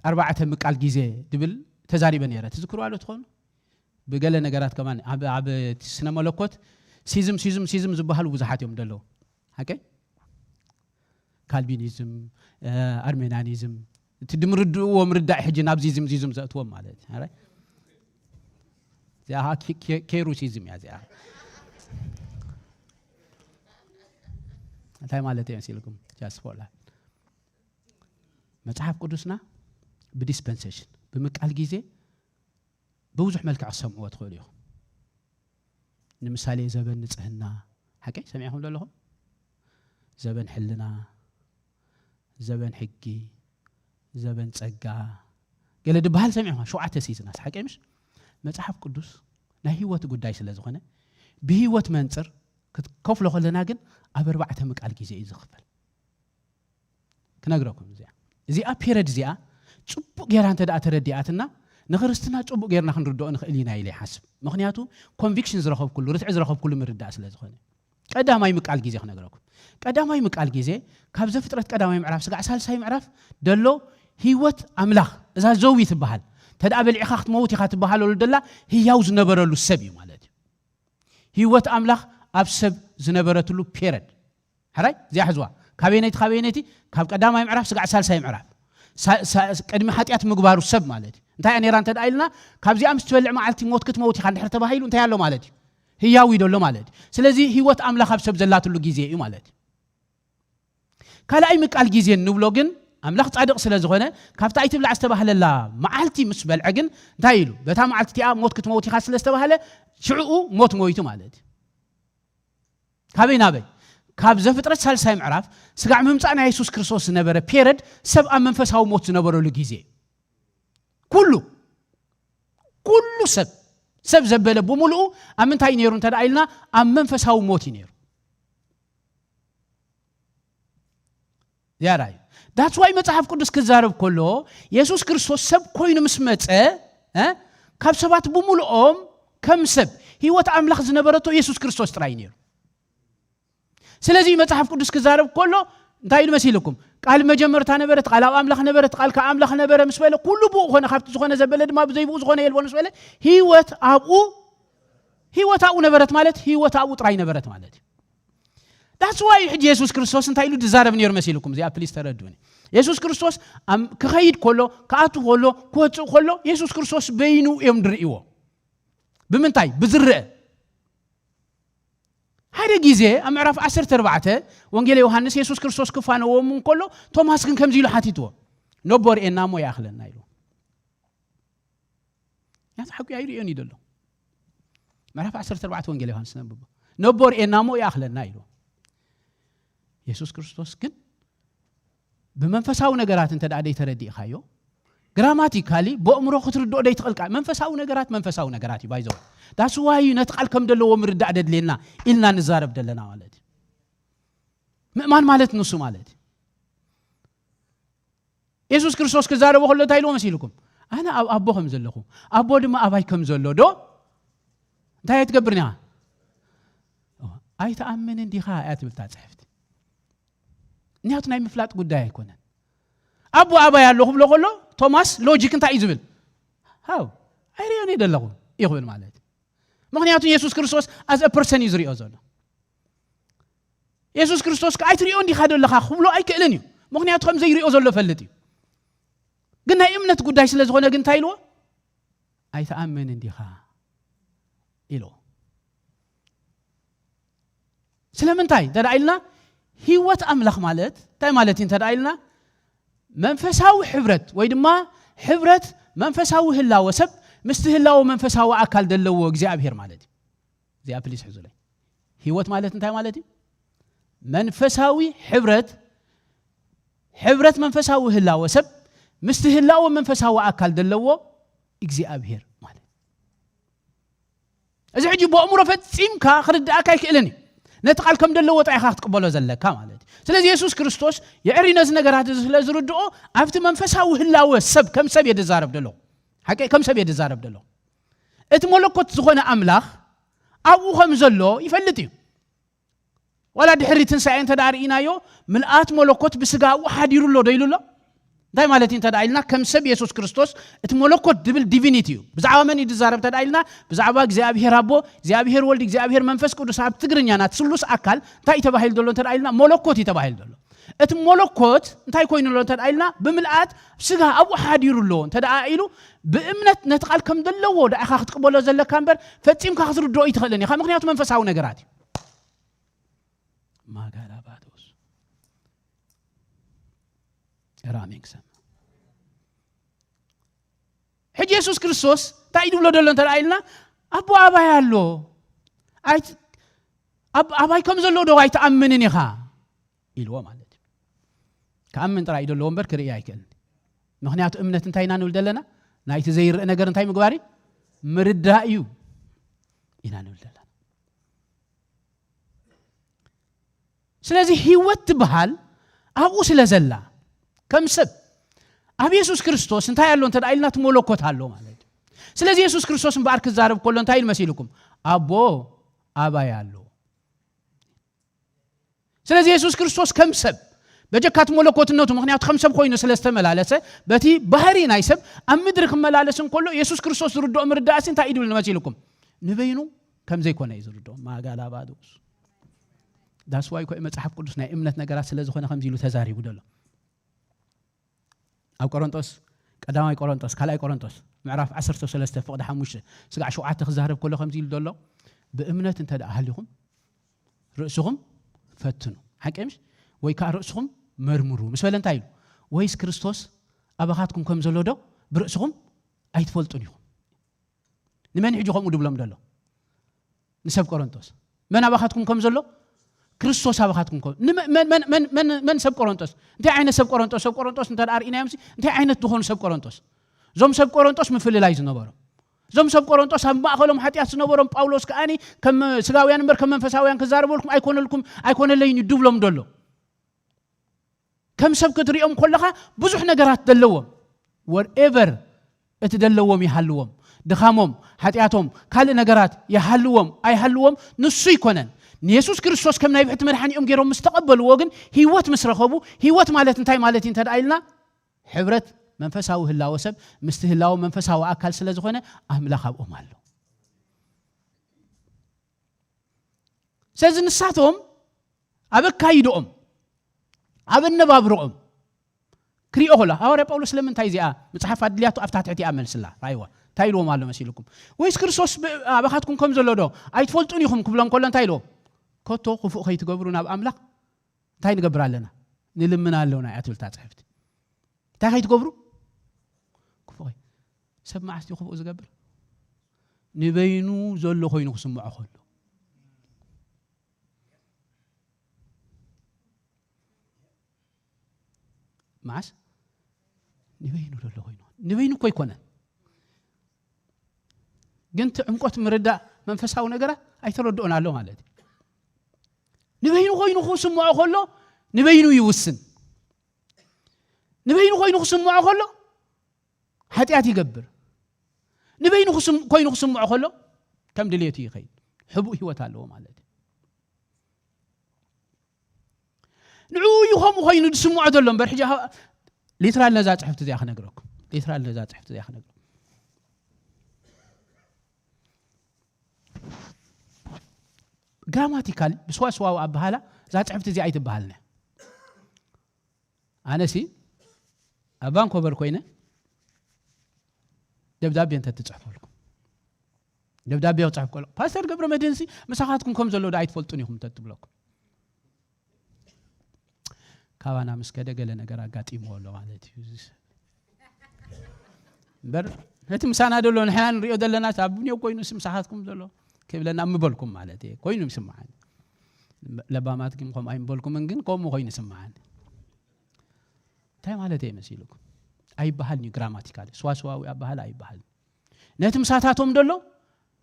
أربعة مقال جيزة دبل تزاريبا نيرة تذكروا على تخون بقال نجارات كمان عب سنة ملكوت سيزم زبهال وزحات يوم دلو هكذا كالبينيزم أرمينانيزم تدمرد ومرد حج نابزيزم زيزم زاتوم مالت هاي زي ها كيروسيزم يا زي هاي مالتي أسيلكم جاس فولا متحف قدسنا بديسبنسيشن بمقال غيزه بوزح ملكع سمعوا تخوليو لمثالي زبن نصحنا حقي سمعهم لهم زبن حلنا زبن حقي زبن صقا قال دبال سمعوا شوعه سيزناس حقي مش مصحف قدوس نا هيوت غداي سلازخونه بهيوت منصر كفلو خلنا ግን اب 4 مقال غيزه يزخفل كنغركم زي ابيرد زي ጽቡቅ ጌራ እንተ ዳ ተረዲአትና ንኽርስትና ጽቡቅ ጌርና ክንርድኦ ንኽእሊና ኢለ ይሓስብ ምክንያቱ ኮንቪክሽን ዝረኸብ ኩሉ ርትዕ ዝረኸብ ኩሉ ምርዳእ ስለ ዝኾነ ቀዳማይ ምቃል ጊዜ ክነግረኩም ቀዳማይ ምቃል ጊዜ ካብ ዘፍጥረት ቀዳማይ ምዕራፍ ስጋዕ ሳልሳይ ምዕራፍ ደሎ ህይወት አምላኽ እዛ ዘዊ ትበሃል ተዳ በልዒኻ ክትመውት ኢኻ ትበሃለሉ ደላ ህያው ዝነበረሉ ሰብ እዩ ማለት እዩ ህይወት አምላኽ ኣብ ሰብ ዝነበረትሉ ፔሪድ ሓራይ እዚኣ ሕዝዋ ካበይነቲ ካብ ቀዳማይ ምዕራፍ ስጋዕ ሳልሳይ ምዕራፍ قدم حاتيات مغبارو سب مالتي انتي انيرا انت دايلنا كابزي امس تبلع معلتي موت كتموتي خا ندحر تباهيلو انت يالو مالتي هياو يدلو مالتي سلازي هيوت املاخ بسب زلاتلو غيزي اي مالتي كالاي مقال غيزي نبلو ግን املاخ صادق ስለዝኾነ ካብታ አይትብላ አስተባህለላ معلتي مس بلعግን እንታይሉ በታ معلتي موت كتموتي خا ስለስተባህለ ሽዑኡ موت ሞይቱ مالتي ካበይና በይ ካብ ዘፍጥረት ሳልሳይ ምዕራፍ ስጋዕ መምጻእና ኢየሱስ ክርስቶስ ነበረ ፔሪድ ሰብ ኣብ መንፈሳዊ ሞት ነበረሉ ጊዜ ኩሉ ሰብ ዘበለ በሙሉ ኣብ ምንታይ ነይሩ እንተዳይልና ኣብ መንፈሳዊ ሞት ነይሩ ያራይ that's why መጽሐፍ ቅዱስ ክዛረብ ከሎ ኢየሱስ ክርስቶስ ሰብ ኮይኑ ምስ መጸ ካብ ሰባት በሙሉኦም ከም ሰብ ህይወት አምላኽ ዝነበረቶ ኢየሱስ ክርስቶስ ጥራይ ነይሩ ስለዚህ መጽሐፍ ቅዱስ ክዛረብ ከሎ እንታይ መስይልኩም ቃል መጀመርታ ነበረት ቃል አምላኽ ነበረት ቃል ከአምላኽ ነበረ መስበለ ኩሉ ቡ ሆነ ካብት ዝኾነ ዘበለ ድማ በዘይቡ ዝኾነ የልቦን መስበለ ህይወት አቡ ነበረት ማለት ህይወት አቡ ጥራይ ነበረት ማለት that's why ኢየሱስ ክርስቶስ እንታይ ኢሉ ድዛረብ ነይሩ መስይልኩም እዚኣ ፕሊስ ተረዱኒ ኢየሱስ ክርስቶስ ክኸይድ ከሎ ከአቱ ከሎ ክወጽእ ከሎ ኢየሱስ ክርስቶስ በይኑ እዮም ድርእይዎ ብምንታይ ብዝርአ هذا جزء أمعرف 14 وانجيل يوحنس يسوع كريستوس كفانه ومن كله توماس كن كم زيلو حتيتوا نبور إنامو يأخلنا نايلو يعني حكي عيري يوني دلو معرف 14 وانجيل يوحنس نبوا نبور إنامو يأخلنا نايلو يسوع كريستوس كن بمنفسه ونجارات أنت دعدي تردي خايو جراماتيكالي بأمره خطردو ده يتقلق منفسه ونجارات بايزو that's why نتقال كم دلو ومرد عدد لنا إلنا نزارب دلنا والدي مأمان مالت نصو مالتي يسوع كريستوس كزارب وخلو تايلو مسيلكم أنا أبوهم زلخو أبو دم أبايكم زلو دو ده يتقبرنا أي تأمن إن دي خاءات بتاعت نهات نايم فلات قد ده يكون أبو أبايا اللهم لو خلو توماس لوجيك انت يزبل هاو أيريوني دلغو يقول مالتي مغنياتو يسوع كريستوس as a person يزري أزونه ኢየሱስ ክርስቶስ ከአይትሪኦ እንዲኻደለኻ ክብሎ ኣይክእልን እዩ ምክንያቱ ከም ዘይሪኦ ዘሎ ፈልጥ እዩ ግን ናይ እምነት ጉዳይ ስለ ዝኾነ ግን እንታይ ኢልዎ ኣይተኣመን እንዲኻ ኢሎ ስለምንታይ ተዳኢልና ህይወት ኣምላኽ ማለት እንታይ ማለት እዩ ተዳኢልና መንፈሳዊ ሕብረት ወይ ድማ ሕብረት መንፈሳዊ ህላወ ሰብ ምስቲ ህላወ መንፈሳዊ አካል ደለዎ እግዚአብሔር ማለት እዩ እዚኣ ፕሊስ ሕዙለይ ህይወት ማለት እንታይ ማለት እዩ መንፈሳዊ ሕብረት መንፈሳዊ ህላወ ሰብ ምስቲ ህላወ መንፈሳዊ አካል ደለዎ እግዚአብሔር ማለት እዚ ሕጂ በእምሮ ፈጺምካ ክርዳእካ ይክእልን ነቲ ቃል ከም ደለዎ ጣይኻ ክትቀበሎ ዘለካ ማለት ስለዚህ ኢየሱስ ክርስቶስ የዕሪነዝ ነገራት ስለ ዝርድኦ ኣብቲ መንፈሳዊ ህላወ ሰብ ከም ሰብ የደዛረብ ደሎ ሓቂ ከም ሰብ የደዛረብ ደሎ እቲ መለኮት ዝኾነ አምላኽ ኣብኡ ከም ዘሎ ይፈልጥ እዩ ወላ ድሕሪ ትንሳኤን ተዳርኢናዮ ምልአት መለኮት ብስጋኡ ሓዲሩሎ ደይሉሎ እንታይ ማለት እዩ ተዳኢልና ከም ሰብ ኢየሱስ ክርስቶስ እቲ መለኮት ድብል ዲቪኒቲ እዩ ብዛዕባ መን ይደዛረብ ተዳኢልና ብዛዕባ እግዚአብሔር አቦ እግዚአብሔር ወልድ እግዚአብሔር መንፈስ ቅዱስ ኣብ ትግርኛና ስሉስ አካል እንታይ ተባሂል ደሎ ተዳኢልና መለኮት ይተባሂል ደሎ እቲ መለኮት እንታይ ኮይኑሎ ተዳኢልና ብምልአት ስጋ ኣብኡ ሓዲሩሎ ተዳኢሉ ብእምነት ነቲ ቃል ከም ደለዎ ዳኢኻ ክትቀበሎ ዘለካ እምበር ፈጺምካ ክትርድኦ ይትኽእልን ኢኻ ምክንያቱ መንፈሳዊ ነገራት እዩ ማጋላባቶስ ራሜክሰም ሕጂ ኢየሱስ ክርስቶስ እንታይ ይብሎ ደሎ ተዳኢልና አቦ አባይ አሎ አባይ ከም ዘሎ ዶ ኣይተኣምንን ኢኻ ኢልዎ ማለት ከኣምን ጥራይ ደሎ እምበር ክርኢ ኣይክእልን ምክንያቱ እምነት እንታይ ኢና ንብል ዘለና ናይቲ ዘይርእ ነገር እንታይ ምግባር ምርዳእ እዩ ኢና ንብል ዘለና ስለዚህ ህይወት ትበሃል ኣብኡ ስለ ዘላ ከም ሰብ ኣብ ኢየሱስ ክርስቶስ እንታይ ያለው ተዳኢልና ተመለኮት አሎ ማለት ስለዚህ ኢየሱስ ክርስቶስ በአር ክዛረብ ኮሎ እንታይ ይመስልኩም አቦ አባይ አሎ ስለዚህ ኢየሱስ ክርስቶስ ከም ሰብ በጀካት መለኮትነቱ ምክንያቱ ከም ሰብ ኮይኑ ስለስተመላለሰ በቲ ባህሪ ናይ ሰብ ኣብ ምድሪ ክመላለስን ኮሎ ኢየሱስ ክርስቶስ ዝርድኦ ምርዳእሲ እንታይ ይድብል ይመስልኩም ንበይኑ ከም ዘይኮነ ዝርድኦ ማጋላባዶስ ዳስ ዋይ ኮይ መጽሐፍ ቅዱስ ናይ እምነት ነገራት ስለ ዝኾነ ከም ዚሉ ተዛሪቡ ደሎ ኣብ ቆሮንቶስ ቀዳማይ ቆሮንቶስ ካልኣይ ቆሮንቶስ ምዕራፍ 13 ፍቅደ 5 ስጋዕ 7 ክዛረብ ኮሎ ከም ዚሉ ደሎ ብእምነት እንተ ደአሃሊኹም ርእስኹም ፈትኑ ሓቂምሽ ወይ ካ ርእስኹም መርምሩ ምስ በለ እንታይ ኢሉ ወይስ ክርስቶስ ኣባኻትኩም ከም ዘሎ ዶ ብርእስኹም ኣይትፈልጡን ኢኹም ንመን ሕጂ ከምኡ ድብሎም ደሎ ንሰብ ቆሮንቶስ መን ኣባኻትኩም ከም ዘሎ ክርስቶስ ኣባኻትኩም ከም መን ሰብ ቆሮንቶስ እንታይ ዓይነት ሰብ ቆሮንቶስ እንተ ዳርኢናዮም እንታይ ዓይነት ዝኾኑ ሰብ ቆሮንቶስ ዞም ሰብ ቆሮንቶስ ምፍልላይ ዝነበሩ ዞም ሰብ ቆሮንቶስ ኣብ ማእኸሎም ሓጢያት ዝነበሮም ጳውሎስ ከኣኒ ከም ስጋውያን እምበር ከም መንፈሳውያን ክዛረበልኩም ኣይኮነለይን ይድብሎም ደሎ ከም ሰብ ክትሪኦም ኮለኻ ብዙሕ ነገራት ደለዎም whatever እቲ ደለዎም ይሃልዎም ድኻሞም ሓጢያቶም ካልእ ነገራት ይሃልዎም ኣይሃልዎም ንሱ ይኮነን ኢየሱስ ክርስቶስ ከም ናይ ብሕቲ መድሓኒኦም ገይሮም ምስተቀበልዎ ግን ህይወት ምስረኸቡ ህይወት ማለት እንታይ ማለት እዩ ተዳኢልና ሕብረት መንፈሳዊ ህላወ ሰብ ምስቲ ህላወ መንፈሳዊ አካል ስለ ዝኾነ አምላኽ ኣብኦም ኣሎ ስለዚህ ንሳቶም ኣበካይዶኦም ኣበነባብሮኦም ክሪኦ ሆላ ሐዋርያ ጳውሎስ ለምንታይ ዚኣ መጽሐፍ አድልያቱ ኣፍታትዕቲ ኣመልስላ ራይዋ ታይሎም ኣሎ መሲልኩም ወይስ ክርስቶስ ኣባኻትኩም ከም ዘሎ ዶ ኣይትፈልጡን ኢኹም ክብሎም ኮሎ እንታይ ኢሎም ኮቶ ክፉእ ከይትገብሩ ናብ ኣምላኽ እንታይ ንገብር ኣለና ንልምና ኣለውና ኣትብልታ ጽሕፍቲ እንታይ ከይትገብሩ ክፉእ ሰብ ማዓስቲ ክፉእ ዝገብር ንበይኑ ዘሎ ኮይኑ ክስምዖ ኮሎ ማዓስ ንበይኑ ዘሎ ኮይኑ ንበይኑ ኮይ ኮነ ግን ዕምቆት ምርዳእ መንፈሳዊ ነገራት ኣይተረድኡን ኣሎ ማለት ንበይኑ ኮይኑ ክስምዖ ኮሎ ንበይኑ ይውስን ንበይኑ ኮይኑ ክስምዖ ኮሎ ሓጢያት ይገብር ንበይኑ ኮይኑ ክስምዖ ኮሎ ከም ድልየቱ ይኸይድ ሕቡእ ህይወት ኣለዎ ማለት ንዑ ይኹም ኮይኑ ድስምዖ ዘሎ እምበር ሕጂ ሊትራል ነዛ ጽሕፍቲ እዚኣ ክነግረኩም ሊትራል ነዛ ጽሕፍቲ እዚኣ ክነግረኩም ግራማቲካል بسواسوا أبهلا ذات عفت زي أيت بحالنا أنا سي أبان كبر كوينة دبدابي أنت تتصحف لكم دبدابي وتصحف كله باستر قبل ما تنسي مساحاتكم كم زلوا دايت فلتونيهم تتبلكم كوانا مسكدة قال نجارا قاتي مولو على تيوز بر هتم سانا دلون حين ريو دلنا تابني وكوينو مساحاتكم دلو كيف لنا أمبلكم مالتي كوينو مسمعان لباماتكم قوم أي مبلكم منجن قوم وكوين سمعان تاي مالتي مسيلكم أي بحال ني جراماتيكال سوا وأبحال أي بحال نتم مساحاتهم دلو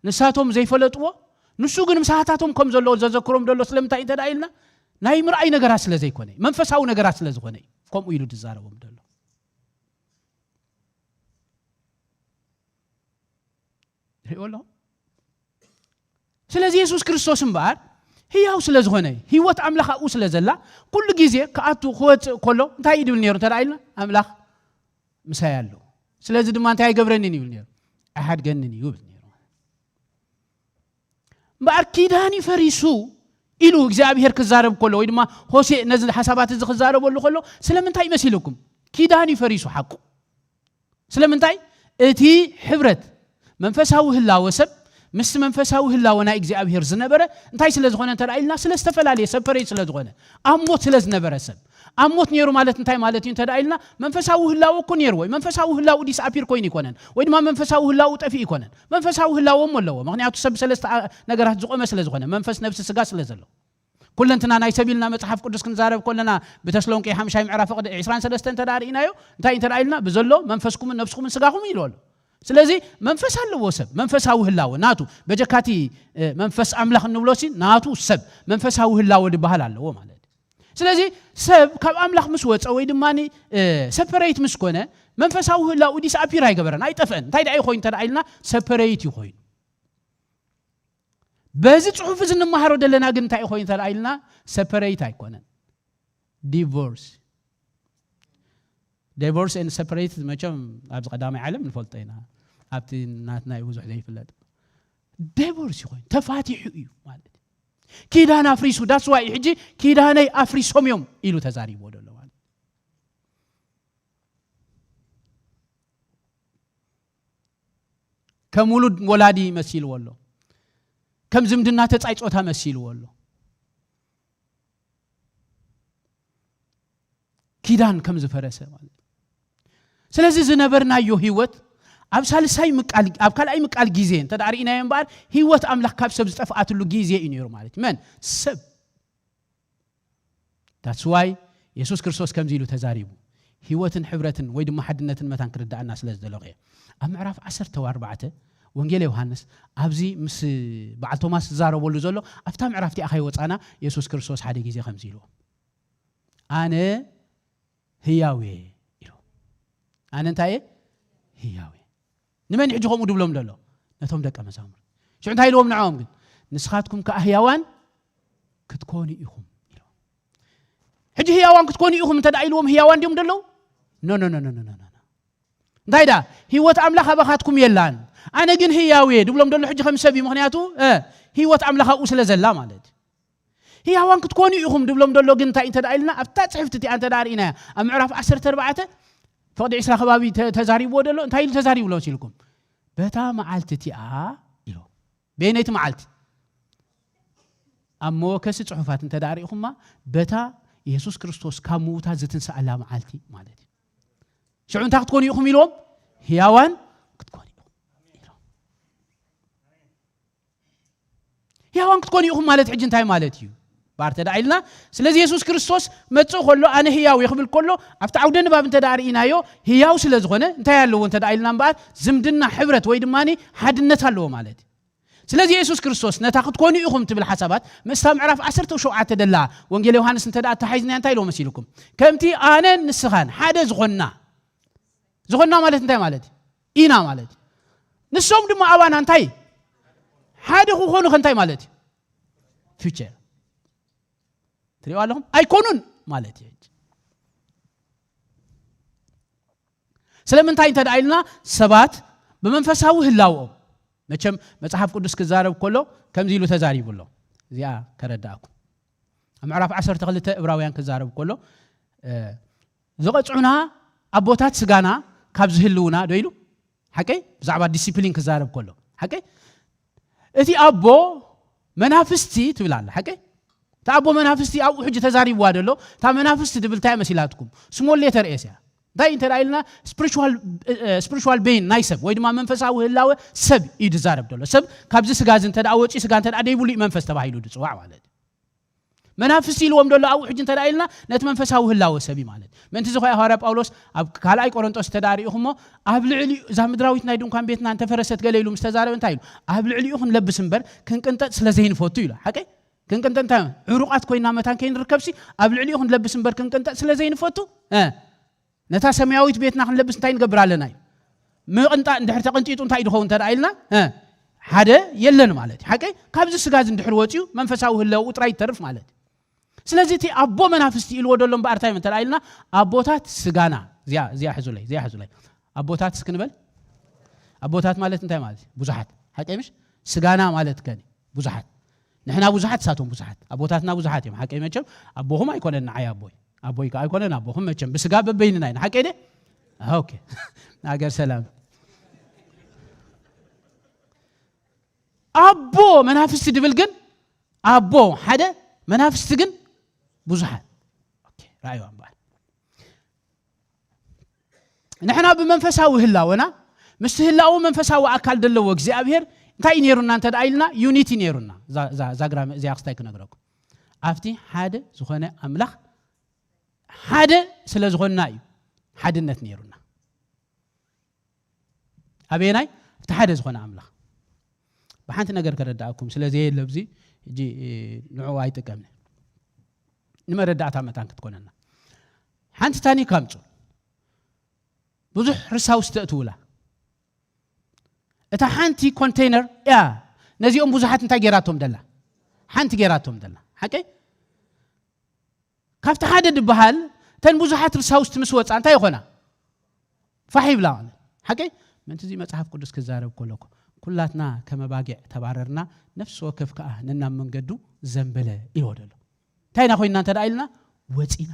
نساتهم زي فلتوا نسوق مساحاتهم كم زلوا زذكرهم دلو سلم تاين تدايلنا ناي مرأي نجارات لزي كوني منفساو نجارات لزي كوني كم ويلو تزارهم دلو هيقولهم سلازي يسوع كريستوس مبار هي أو سلاز هوني هي وات أملاخ أو سلاز لا كل جزء كأتو خوات كله تاي يدول نيرو ترايلنا أملاخ مسايلو سلاز دمان تاي قبرني نيول نيرو أحد جنني يوب نيرو بار كيداني فريسو إلو إجابة كزارب كله ويدما هو شيء نزل حسابات الزخزارب ولا كله سلام تاي مسيلكم كيداني فريسو حقه سلام تاي إتي حبرت منفسه هلا وسب مس منفسه هلا ونا إجابة زنبرة انتي سلاز غنا ترايلنا سلاز تفلالي سبريت سلاز غنا أموت سلاز نبرة سب أموت نيرو مالت انتي مالت انت ترايلنا منفسه هلا وكون يروي منفسه هلا وديس أبير كويني كونن ويدما منفسه هلا وتفي كونن منفسه هلا ولا مغنياتو سب سلاز نجارات زقوم سلاز غنا منفس نفس سجاس سلاز له كل انتنا ناي سبيلنا مصحف قدس كنزارب كلنا بتسلونقي 5 معرف 23 تدارينايو انتي ترايلنا بزلو منفسكم نفسكم سغاكم يلول سلازي منفس هلا وسب منفس هاو هلا وناتو بجكاتي منفس أملاخ النبلوسي ناتو سب منفس هاو هلا ودي بحال الله ومالد سلازي سب كاب أملاخ مسوت أو يدماني سبريت مسكونه منفس هاو هلا ودي سأبير هاي قبرنا أي تفن تايد أي خوين ترايلنا سبريت يخوين بزت صحف زن مهارو دلنا جن تاي خوين ترايلنا سبريت هاي كونن divorce and separate ما كم أبز قدامي علم الفلتينا أبتي ناتنا يوزع ذي فلاد divorce يخوين تفاتيح مالد كيدا أنا أفريسو that's why يجي كيدا أنا أفريسهم يوم إلو تزاري بودلو كم ولد ولادي مسيل والله كم زمدنا تتعيش أوتها مسيل والله كيدان كم زفرسه مالد سلازي زنبرنا يو هيوت أبسال ساي مقال أبكال أي مقال جيزين تدارينا ينبار هيوت أملاك كاب سب زتفقات له جيزي إنيرو مالت من سب that's why يسوع كريستوس كم زيلو تزاريبو هيوت حبرة ويد ما حدنا متان كرد الناس لز دلوقية أم عرف 14 وانجيل يوحنس أبزي مس بعد توماس زارو بولو زلو أفتهم عرفتي أخي وطانا يسوع كريستوس حد جيزي خمسيلو أنا هياوي أنا أنتاي هياوي نمن يحجهم ودبلهم دلو نتهم دك أمزامر شو أنت هاي لهم نعوم نسخاتكم كأهياوان كتكوني إخهم حجي هياوان كتكوني إخهم تدعي لهم هياوان ديهم دلو نو دايدا هيوت أملاخ بخاتكم يلان أنا جن هياوي دبلهم دلو حجي 5 مغنياتو هيوت أملاخ أوسل زلا مالد هياوان كتكوني إخهم دبلهم دلو جن تا أنت دعي لنا أبتات حفتي أنت دارينا أم عرف 14 فقد عسرا خبابي تزاري بودلو انت هاي تزاري ولا شيلكم بتا معالتتي يلو بينيت معالتي أمو كس صحفات انت داريخما بتا يسوع كريستوس كموتا زتنسى على معالتي مالتي شو انت تكوني يخم يلوم هياوان تكوني يلوم هياوان تكوني يخم مالت حج انت هاي مالتي بارت دايلنا سلازي يسوع كريستوس متصو كله انا هياو يخبل كله افتا عودن باب انت دارينايو هياو سلازغونه انت يالو انت دايلنا بعد زمدنا حبرت وي دماني حدنت الله مالت سلازي يسوع كريستوس نتاخد كوني يخم تبل حسابات مسام عرف 17 دلا وانجيل يوحنس انت دا تحيزني انت يلو مسيلكم كمتي انا نسخان حدا زغنا مالت انت مالت اينا مالت نسوم دم اوان انتي حدا خونو انتي مالت فيوتشر تريوا لهم أيكونون مالتي سلام انتي انت دايلنا سبات بمنفسه هلاو مچم مصحف قدس كزارب كله كم زيلو تزاري بولو زيا كرداكو معرف 12 ዕብራውያን ክዛረብ ከሎ ዝቀጽዑና አቦታት ስጋና ካብ ዝህልውና ዶይሉ حقي بزعبا ዲሲፕሊን ክዛረብ ከሎ حقي እቲ አቦ መናፍስቲ ትብላል حقي ታቦ መናፍስቲ አው ሕጅ ተዛሪብ ዋደሎ ታ መናፍስቲ ድብልታይ መሲላትኩም ስሞል ሌተር ኤስ ያ ዳይ እንተላይልና ስፒሪቹዋል ቤን ናይሰብ ወይ ድማ መንፈሳዊ ህላወ ሰብ ይድዛረብ ደሎ ሰብ ካብዚ ስጋዝ እንተዳወጪ ስጋ እንተዳደይቡሊ መንፈስ ተባሂሉ ድጽዋዕ ማለት መናፍስቲ ይልዎም ደሎ አው ሕጅ እንተላይልና ነት መንፈሳዊ ህላወ ሰብ ማለት ምንት ዝኸያ ሐዋርያ ጳውሎስ ኣብ ካልኣይ ቆሮንቶስ ተዳሪኡኹሞ ኣብ ልዕሊ ዛ ምድራዊት ናይ ድንኳን ቤትና እንተፈረሰት ገለይሉ ምስተዛረብ እንታይ ኢሉ ኣብ ልዕሊኡ ክንለብስ እምበር ክንቅንጠጥ ስለዘይንፈቱ ኢሉ حقي ክንቅንጠጥ ዕሩቃት ኮይና መታን ከይንርከብሲ ኣብ ልዕሊኡ ክንለብስ እምበር ክንቅንጠጥ ስለዘይንፈቱ ነታ ሰማያዊት ቤትና ክንለብስ እንታይ ንገብር ኣለና ምቅንጣ እንድሕር ተቀንጢጡ እንታይ ድኸውን ተዳኢልና ሓደ የለን ማለት حقي ካብዚ ስጋዝ እንድሕር ወጪው መንፈሳዊ ህላው ጥራይ ተርፍ ማለት ስለዚህ እቲ አቦ መናፍስቲ ኢልዎ ደሎም በአርታይ እንተላይልና አቦታት ስጋና ዚያ ሕዙላይ አቦታት እስክንበል አቦታት ማለት እንታይ ማለት ብዙሓት حقي مش ስጋና ማለት ከኒ ብዙሓት ንሕና ብዙሓት ሳቶም ብዙሓት አቦታትና ብዙሓት እዮም حقي መቸም አቦሁም አይኮነና አይ አቦይ አይኮነና አቦሁም መቸም በስጋ በበይንና حقي ደ ኦኬ ነገር ሰላም አቦ መናፍስቲ ድብል ግን አቦ ሓደ መናፍስቲ ግን ብዙሓት ኦኬ رايو አንባል نحنا بمنفساو ህላወና ምስ ህላው መንፈሳዊ አካል ደለው እግዚአብሔር እንታይ ነሩና እንተ ዳይልና ዩኒቲ ነሩና ዛግራም እዚያ ክስታይ ክነግረኩ አፍቲ ሓደ ዝኾነ አምላኽ ሓደ ስለ ዝኾነና እዩ ሓድነት ነሩና አበናይ እቲ ሓደ ዝኾነ አምላኽ በሓንቲ ነገር ከረዳአኩም ስለዚህ ለብዚ እጂ ንዑ አይጥቀምነ ንመረዳእታ መታን ክትኮነና ሓንቲ ታኒ ካምጹ ብዙሕ ርሳው ስተእትውላ እታ ሓንቲ ኮንቴይነር ያ ነዚኦም ብዙሓት እንታይ ጌራቶም ደላ ሓንቲ ጌራቶም ደላ حقي ካብቲ ሓደ ድበሃል ተን ብዙሓት ርሳው ስትምስወጻ እንታይ ይኾና ፋሒብላ حقي ምንት እዚ መጽሐፍ ቅዱስ ክዛረብ ከለኮ ኩላትና ከመባጊዕ ተባረርና ነፍስ ወከፍ ከአ ነና መንገዱ ዘንበለ ይወደሉ ታይና ኮይና እንተ ዳይልና ወጪና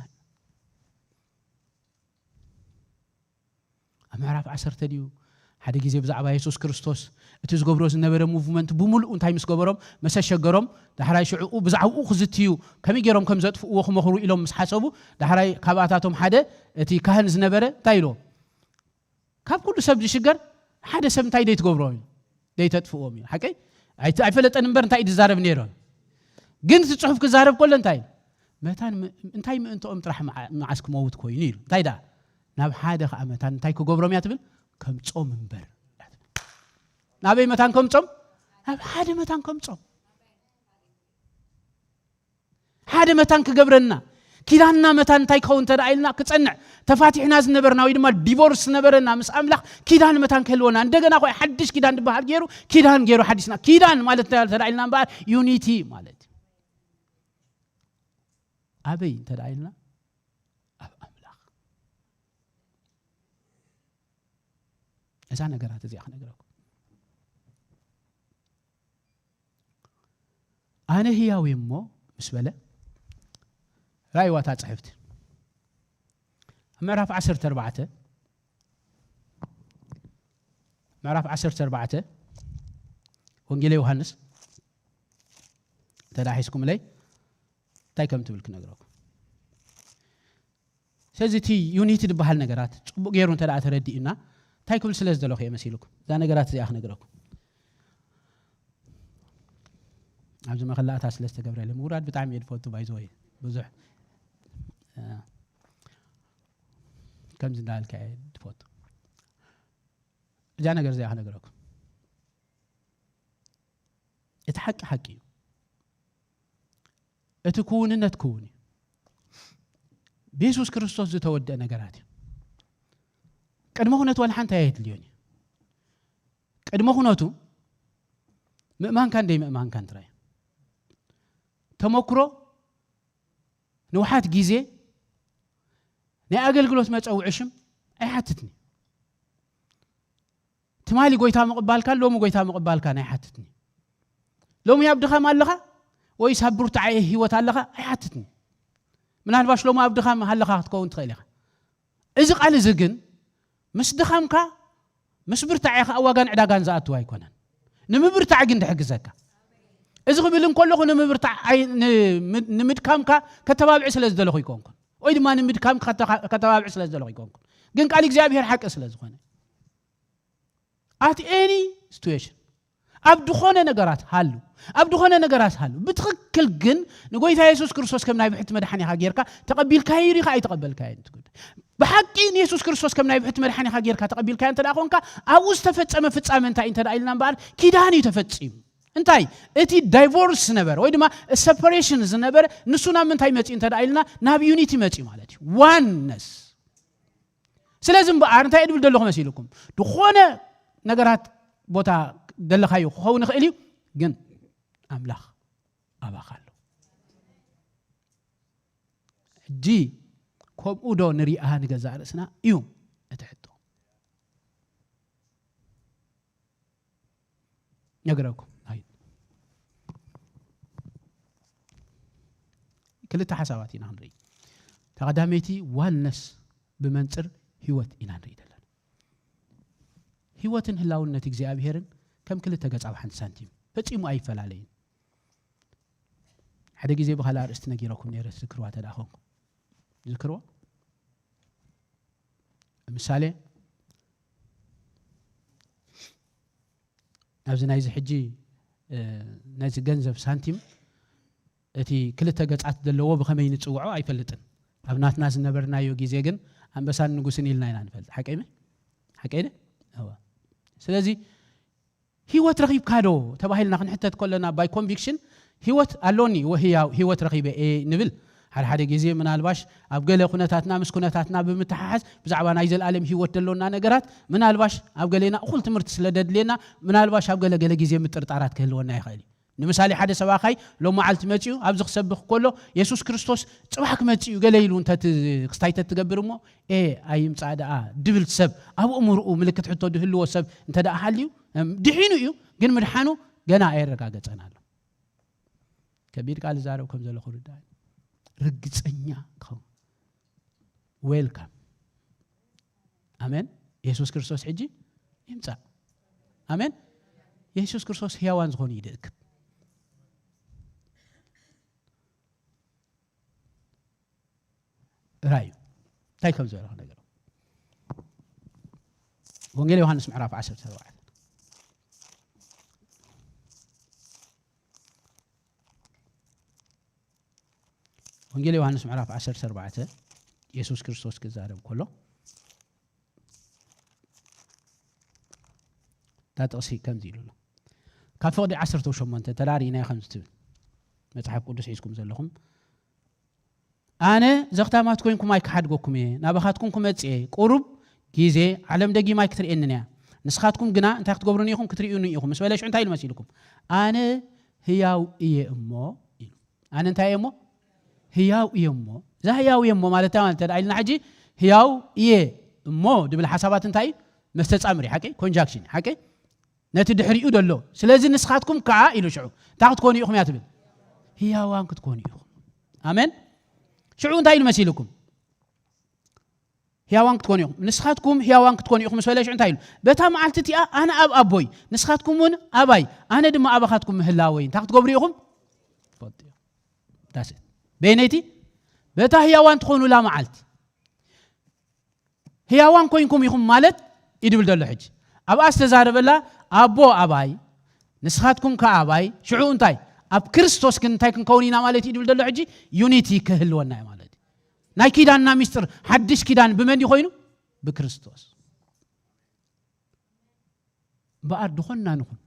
አምዕራፍ 10 ዲዩ ሓደ ግዜ ብዛዕባ ኢየሱስ ክርስቶስ እቲ ዝገብሮ ዝነበረ ሙቭመንት ብሙሉእ እንታይ ምስ ገበሮም መሰሸገሮም ዳሕራይ ሽዑኡ ብዛዕባኡ ክዝትዩ ከመይ ገይሮም ከም ዘጥፍእዎ ክመኽሩ ኢሎም ምስ ሓሰቡ ዳሕራይ ካብኣታቶም ሓደ እቲ ካህን ዝነበረ እንታይ ኢሎ ካብ ኩሉ ሰብ ዝሽገር ሓደ ሰብ እንታይ ደይ ትገብሮ ደይ ተጥፍኦም እዩ حقي ኣይፈለጠን እምበር እንታይ ይዛረብ ነይሩ ግን እቲ ጽሑፍ ክዛረብ ከሎ እንታይ መታን እንታይ ምእንተኦም ጥራሕ ማዓስክ ሞውት ኮይኑ ኢሉ እንታይ ዳ ናብ ሓደ ከኣመታን እንታይ ክገብሮም ያ ትብል ከም ጾም እምበር ናበይ መታን ከም ጾም ናብ ሓደ መታን ከም ጾም ሓደ መታን ክገብረና ኪዳንና መታን እንታይ ከውን ተዳኢልና ክጸንዕ ተፋቲሕና ዝነበርና ወይ ድማ ዲቮርስ ነበርና ምስ አምላኽ ኪዳን መታን ከልወና እንደገና ቆይ ሓድሽ ኪዳን ድበሃል ገይሩ ኪዳን ገይሩ ሓዲስና ኪዳን ማለት ተዳኢልና በአር ዩኒቲ ማለት አበይ ተዳኢልና አብ አምላኽ እዛ ነገራት እዚያ ክነግረኩ አነ ህያው እሞ ምስ በለ رايواتا صحفت معرف 14 معرف 14 ወንጌል ዮሐንስ ተዳሂስኩም ላይ ታይከም ትብልክ ነገርኩ ስለዚህ ዩኒቲ ድበሃል ነገራት ጽቡቅ ገይሩን ተዳአ ተረዲእና ታይኩም ስለዝደለኹ የመሲልኩም ዛ ነገራት እዚያ ክነግረኩ ኣብዚ መኸላእታ ስለስተ ገብርኤል ምውራድ በጣም የድፈቱ ባይዘው ብዙሕ كم زندال كايد فوت جانا غير زي احنا نقولكم اتحق حقي اتكون ان تكوني بيسوس كريستوس زتودى نغرات قدمه هنت ولا حنت هيت ليوني قدمه هنتو مأمان كان دي مأمان كان تراي تمكرو نوحات جيزي ني اغلغلوت مصوعشم اي حتتني تمالي غويتا مقبال كان لو مغويتا مقبال كان اي حتتني لو يابدخ مالخا ወይ ሳብርታዓይ ህይወት ኣለኻ ኣይሓትትኒ ምናልባሽ ሎማ ኣብ ድኻም ሃለኻ ክትከውን ትኽእል ኢኻ እዚ ቃል እዚ ግን ምስ ድኻምካ ምስ ብርታዓይኻ ኣዋጋን ዕዳጋን ዝኣትው ኣይኮነን ንምብርታዕ ግን ድሕግዘካ እዚ ክብል እንከለኹ ንምብርታዕ ንምድካምካ ከተባብዕ ስለ ዝደለኹ ይኮንኩን ወይ ድማ ንምድካምካ ከተባብዕ ስለ ዝደለኹ ይኮንኩን ግን ቃል እግዚአብሔር ሓቂ ስለ ዝኾነ at any situation ኣብ ድኾነ ነገራት ሃሉ ኣብ ድኾነ ነገራት ሃሉ ብትኽክል ግን ንጎይታ ኢየሱስ ክርስቶስ ከም ናይ ብሕቲ መድሓኒኻ ጌርካ ተቐቢልካዮ ኢኻ ኣይተቐበልካዮ እንትግድ ብሓቂ ኢየሱስ ክርስቶስ ከም ናይ ብሕቲ መድሓኒኻ ጌርካ ተቐቢልካዮ እንተ ደኣ ኮንካ ኣብኡ ዝተፈጸመ ፍጻመ እንታይ እንተ ደኣ ኢልና እምበር ኪዳን እዩ ተፈጺሙ እንታይ እቲ ዳይቮርስ ነበር ወይ ድማ ሰፐሬሽን ዝነበረ ንሱ ናብ ምንታይ መጺ እንተ ደኣ ኢልና ናብ ዩኒቲ መጺ ማለት እዩ ዋንነስ ስለዚህ እምበር እንታይ እድብል ደለኹ መሲልኩም ድኾነ ነገራት ቦታ ደለኻዮ ክኸውን ይኽእል እዩ ግን ኣምላኽ ኣባኻ ኣሎ ሕጂ ከምኡ ዶ ንሪኣ ንገዛእ ርእስና እዩ እቲ ሕቶ ነግረኩም ክልተ ሓሳባት ኢና ንርኢ ተቐዳመይቲ ዋልነስ ብመንጽር ህይወት ኢና ንርኢ ዘለና ህይወትን ህላውነት እግዚአብሔርን ከም ክልተ ገጽ ኣብ ሓንቲ ሳንቲም ፈጺሙ ኣይፈላለይን ሓደ ግዜ በኋላ አርእስት ነጊረኩም ነይረ ዝክርዋ ተዳኹም ዝክርዋ ምሳሌ ኣብዚ ናይ ሕጂ ነዚ ገንዘብ ሳንቲም እቲ ክልተ ገጻት ዘለዎ ብኸመይ ንጽውዖ ኣይፈልጥን ኣብ ናትና ዝነበርናዮ ግዜ ግን ኣንበሳን ንጉስን ኢልና ኢና ንፈልጥ ሓቀይደ ኣዋ ስለዚህ ህይወት ረኺብካ ዶ ተባሂልና ክንሕተት ከለና ባይ ኮንቪክሽን ህይወት ኣሎኒ ወህያው ህይወት ረኺበ ንብል ሓደ ግዜ ምናልባሽ ኣብ ገለ ኩነታትና ምስ ኩነታትና ብምትሓሓዝ ብዛዕባ ናይ ዘለዓለም ህይወት ደሎና ነገራት ምናልባሽ ኣብ ገሌና እኹል ትምህርቲ ስለደድልየና ምናልባሽ ኣብ ገለ ግዜ ምጥርጣራት ክህልወና ይኽእል ንምሳሌ ሓደ ሰባኻይ ሎ መዓልቲ መጺኡ ኣብዚ ክሰብኽ ከሎ ኢየሱስ ክርስቶስ ጽባሕ ክመጺኡ ገለ ኢሉ ክስታይ ተትገብር እሞ ኣይምጻእ ደኣ ድብል ሰብ ኣብ እምርኡ ምልክት ሕቶ ድህልዎ ሰብ እንተ ደኣ ሃልዩ ድሒኑ እዩ ግን ምድሓኑ ገና ኣይረጋገጸን ኣሎ ከቢድ ቃል ዛረብ ከም ዘለኹ ርዳእ ርግጸኛ ክኸውን ዌልካም ኣሜን ኢየሱስ ክርስቶስ ሕጂ ይምጻእ ኣሜን ኢየሱስ ክርስቶስ ሕያዋን ዝኾኑ ይድእክብ رايو تايكم زوره نغيرو وانجيل يوحنا معراف 10 واحد وانجيل يوحنا معراف 10 4 يسوع كريستوس كزارب كله تاتوسي كم زيلو كافودي 10 8 تلارينا 5 مصحف قدس عيسكم زلهم أنا زختامات كونكم مايك حد جوكم نبخاتكم كمتسي قرب جيزة علم دقي مايك تري إننا نسخاتكم جنا أنت تقبروني يخم كتريوني يخم بس ولاش أنتي المسيلكم أنا هياو إيه أمه أنا أنتي أمه هياو إيه أمه زه هياو إيه أمه مالته أنت رايلنا حجي هياو إيه أمه دبل حسابات أنتي مستس أمري حكي كونجاكشن حكي نتدحري يودلو سلازم نسخاتكم كعا إلو شعو تاخد كوني يخم ياتبل هياو أنك تكوني يخم آمين شعو انتي المسيلكم هياوان كتكون يوم نسخاتكم هياوان كتكون يوم مسوي ليش انتي بتا معلتتي انا ابوي نسخاتكم من اباي انا دم ابخاتكم مهلاوين تاخذ قبري يوم فضي داس بينيتي بتا هياوان تكونوا لا معلت هياوان كوينكم يوم مالت يدبل دلو حج ابا استزاربلا ابو اباي نسخاتكم كاباي شعو انتي اب كريستوس كنتاي كنكونينا مالتي يدبل دلو حجي يونيتي كهلونا مالتي ناي كيداننا مستر حدش كيدان بمن يخوينو بكريستوس بار دخلنا نخون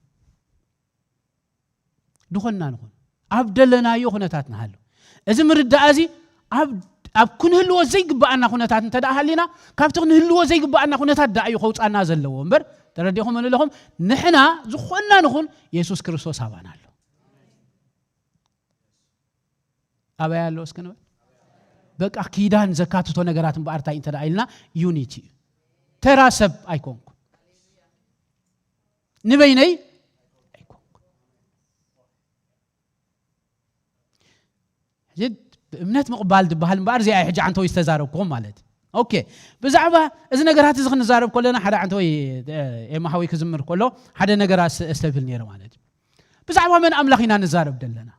ابدلنا يو خنتاتنا حلو اذا مرد ازي اب كن هلو زي غبانا خنتات انت داهلينا كابتن هلو زي غبانا خنتات دايو خوصانا زلو امبر ترديهم من لهم نحنا زخنا نخون يسوع كريستوس ابانا أبا يالله اسكنوا بقى كيدان زكاة تو نجارات بارتا إنت دايلنا يونيتي تراسب أيكون نبيني أيكون جد بأمنات مقبال دبهال مبار زي أي حاجة عن توي استزاربكم مالتي أوكي بزعبة إذا نجارات إذا خن نزارب كلنا حدا عن توي ما حوي كزمر كله حدا نجارات استفيل نير مالتي بزعبة من أملاخنا نزارب دلنا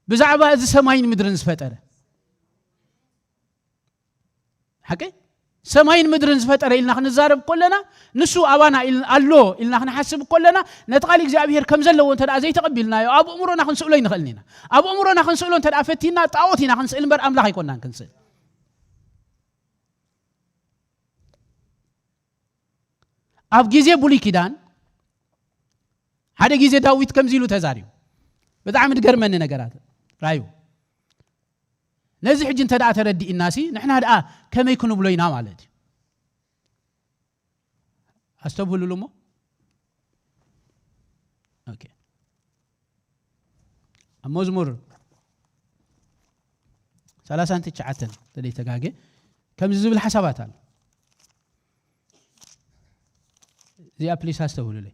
بزعبة إذا سماين مدرن سفترة حكي سماين مدرن سفترة إلنا خن نزارب كلنا نسو أوانا الله إلنا خن حسب كلنا نتقالك زي أبيهر كم زلوا وانت زي تقبلنا يا أبو أمورنا خن سؤلين خلينا أبو أمورنا خن سؤلون ترى أفتينا تعوتينا خن سؤل بر أملاخ يكوننا كنسل أب جيزة بولي كيدان هذا جيزة داويت كم زيلو تزاريو بدعم تقر من نجارات رايو نزح جن تدع تردي الناسي نحن هذا كم يكونوا بلوينا مالتي أستوبلوا لهم أوكي المزمور 39 تدي تجاجي كم زيزو بالحسابات هذا زي أبليس هستوبلوا لي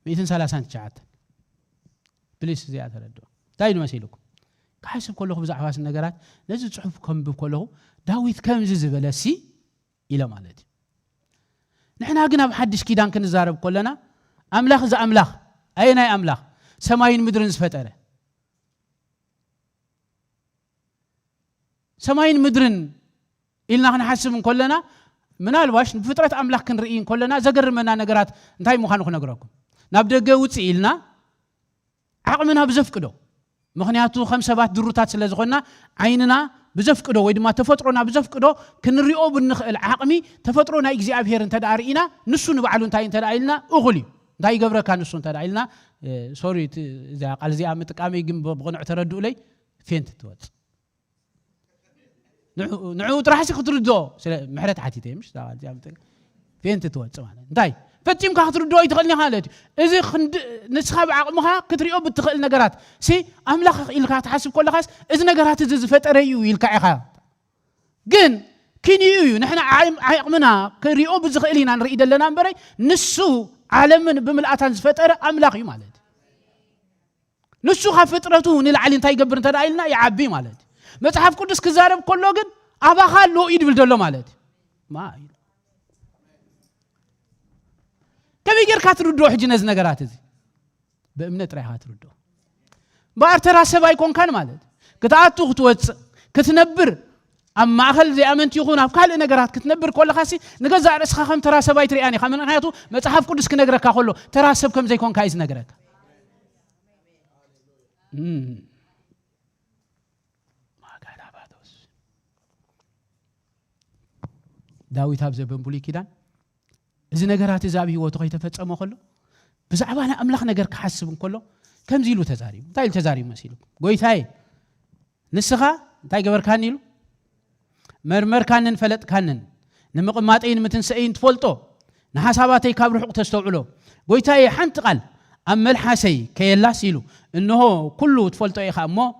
ميتين سلاسان تشعت بليس زيادة ردوا تايد مسيلكم كحسب كله بزع حواس النجارات نزل صحفكم بكله داويت كم زبلسي إلى مالتي نحن هجنا بحدش كيدان كنزارب كلنا أملاخ ذا أملاخ أين أي أملاخ سماين مدرن فترة سماين مدرن إلنا نحسب كلنا من الواش فترة أملاخ كنرئين كلنا زجر منا نجارات نتاي مخانو نجراكم نبدأ جوت إلنا عقلنا بزفكدو مخنياتو 5 دروتات سلازخنا عيننا بزفكدو ويدما تفطرونا بزفكدو كنريو بنخل عقمي تفطرونا إجزابير انت دارينا نسو نبعلو انت دايلنا أغلي داي قبرك نسو انت دايلنا سوري إذا قال زي أمتقامي جنب بغنع تردو لي فين تتوت نعود راح يخطردو محرت حتي تمش زي أمتق فين تتوت سمعنا داي فتيم كهتر دوي تخلني حالتي إذا خند نسخب عقمها كتريو بتخل نجارات سي أملاخ إلك تحسب كل خاص إذا نجارات تزفت ريو إلك عقا جن كنيو نحن عقمنا كريو بزخيلنا نريد لنا نبري نسو عالم بملأت زفت أملاخ يمالد نسو خفترته نلعلن تاي قبر تدايلنا يعبي مالد متحف قدس كزارب كله جن أبا خالو إيد بالدلو مالد ما كم يجر كاتردو حجناز نجارات زي بأمنة رايح كاتردو بارترا سباي كون كان مالد كتعطو خطوات كتنبر أما أخل زي أمنت يخون أفكال نجارات كتنبر كل خاسي نجزع رأس خام ترى سباي ترياني خامن حياته متحف كودس كنجرك كله ترى سب كم زي كون كايز نجارك ما قال عبادوس داويت هاب زي بنبولي كده إذا نجارات زابي هو تغير تفتح ما خلوا بس عبانا أملاخ نجار كحسب كله كم زيلو تزاريم تايل تزاريم مسيلو قوي تاي نسخة تاي قبر كانيلو مرمر كانن فلت كانن نمقماتين متنسئين تفولتو نحساباتي كابر حق تستوعلو قوي تاي حنت قال أما الحاسي كي الله سيلو إنه كله تفولتو يخا مو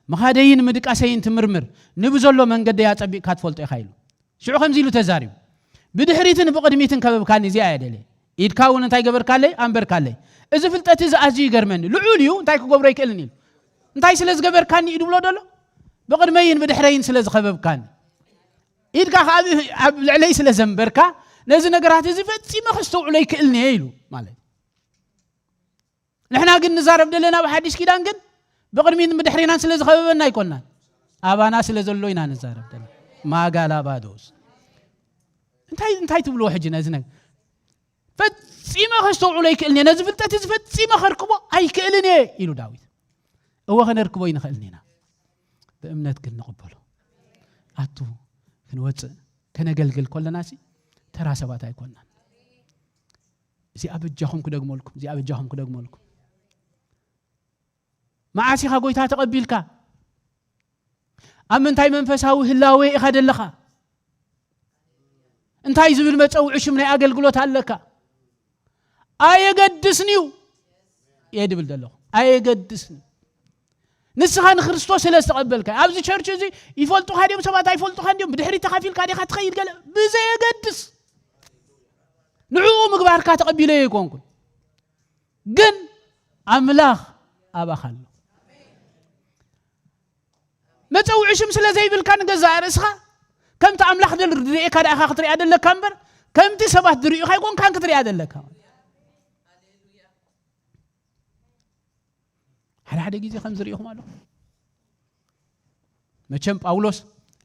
مخادين مدك أسين تمرمر نبزلو من قد ياتبي كاتفولتو يخايلو شو خم زيلو تزاريم بدحريتن بقدميتن كبب كان زي عدله إيد كاون انتاي قبر كالي أمبر كالي إذا فلتت إذا أجي قرمن لعوليو انتاي كقبر يكلني انتاي سلز قبر كان يدو بلو دلو بقدمين بدحرين سلز خبب كان إيد كا علي سلز أمبر كا لازم نقرأت إذا فتي ما خستو عليك إلني يلو مالي نحنا قلنا نزارب دلنا بحديش كده نقول بقدمين بدحرين سلز خببنا يكوننا أبانا سلز اللوينا نزارب دلنا ما قال أبادوس انتاي تبلو حجنا زنك فتسيما خشتو عليك إلني نزفلت تزفت سيما خركبو أي كإلني إلو داويد هو خنركبو ينخلنينا بأمنتك نقبله أتو كنوت كنقلقل كل ناسي ترى سبات يكوننا زي أبجاهم كده جمولكم زي أبجاهم كده جمولكم ما عاسي خاقوي تقبلك أمن تاي منفسه هلاوي إخد اللخا እንታይ ዝብል መፀውዒ ሽም ናይ ኣገልግሎት ኣለካ ኣየገድስኒው የድብል ደለኹ ኣየገድስኒ ንስኻ ንክርስቶስ ስለተቀበልካ ኣብዚ ቸርች እዚ ይፈልጡካ ዲዮም ሰባት ኣይፈልጡካ ዲዮም ብድሕሪ ተኻፊልካ ዲኻ ትኸይድ ገለ ብዘየገድስ ንዕኡ ምግባርካ ተቀቢለ ይኮንኩ ግን ኣምላኽ ኣባኻሎ መፀውዒ ሽም ስለዘይብልካ ንገዛ ርእስኻ ከምቲ ኣምላኽ ድርኢካ ዳኢኻ ክትሪኣ ደለካ እምበር ከምቲ ሰባት ድርኢኻ ይኮንካ ክትሪኣ ደለካ ሓደ ጊዜ ከም ዝርኢኹም ኣለኹ መቸም ጳውሎስ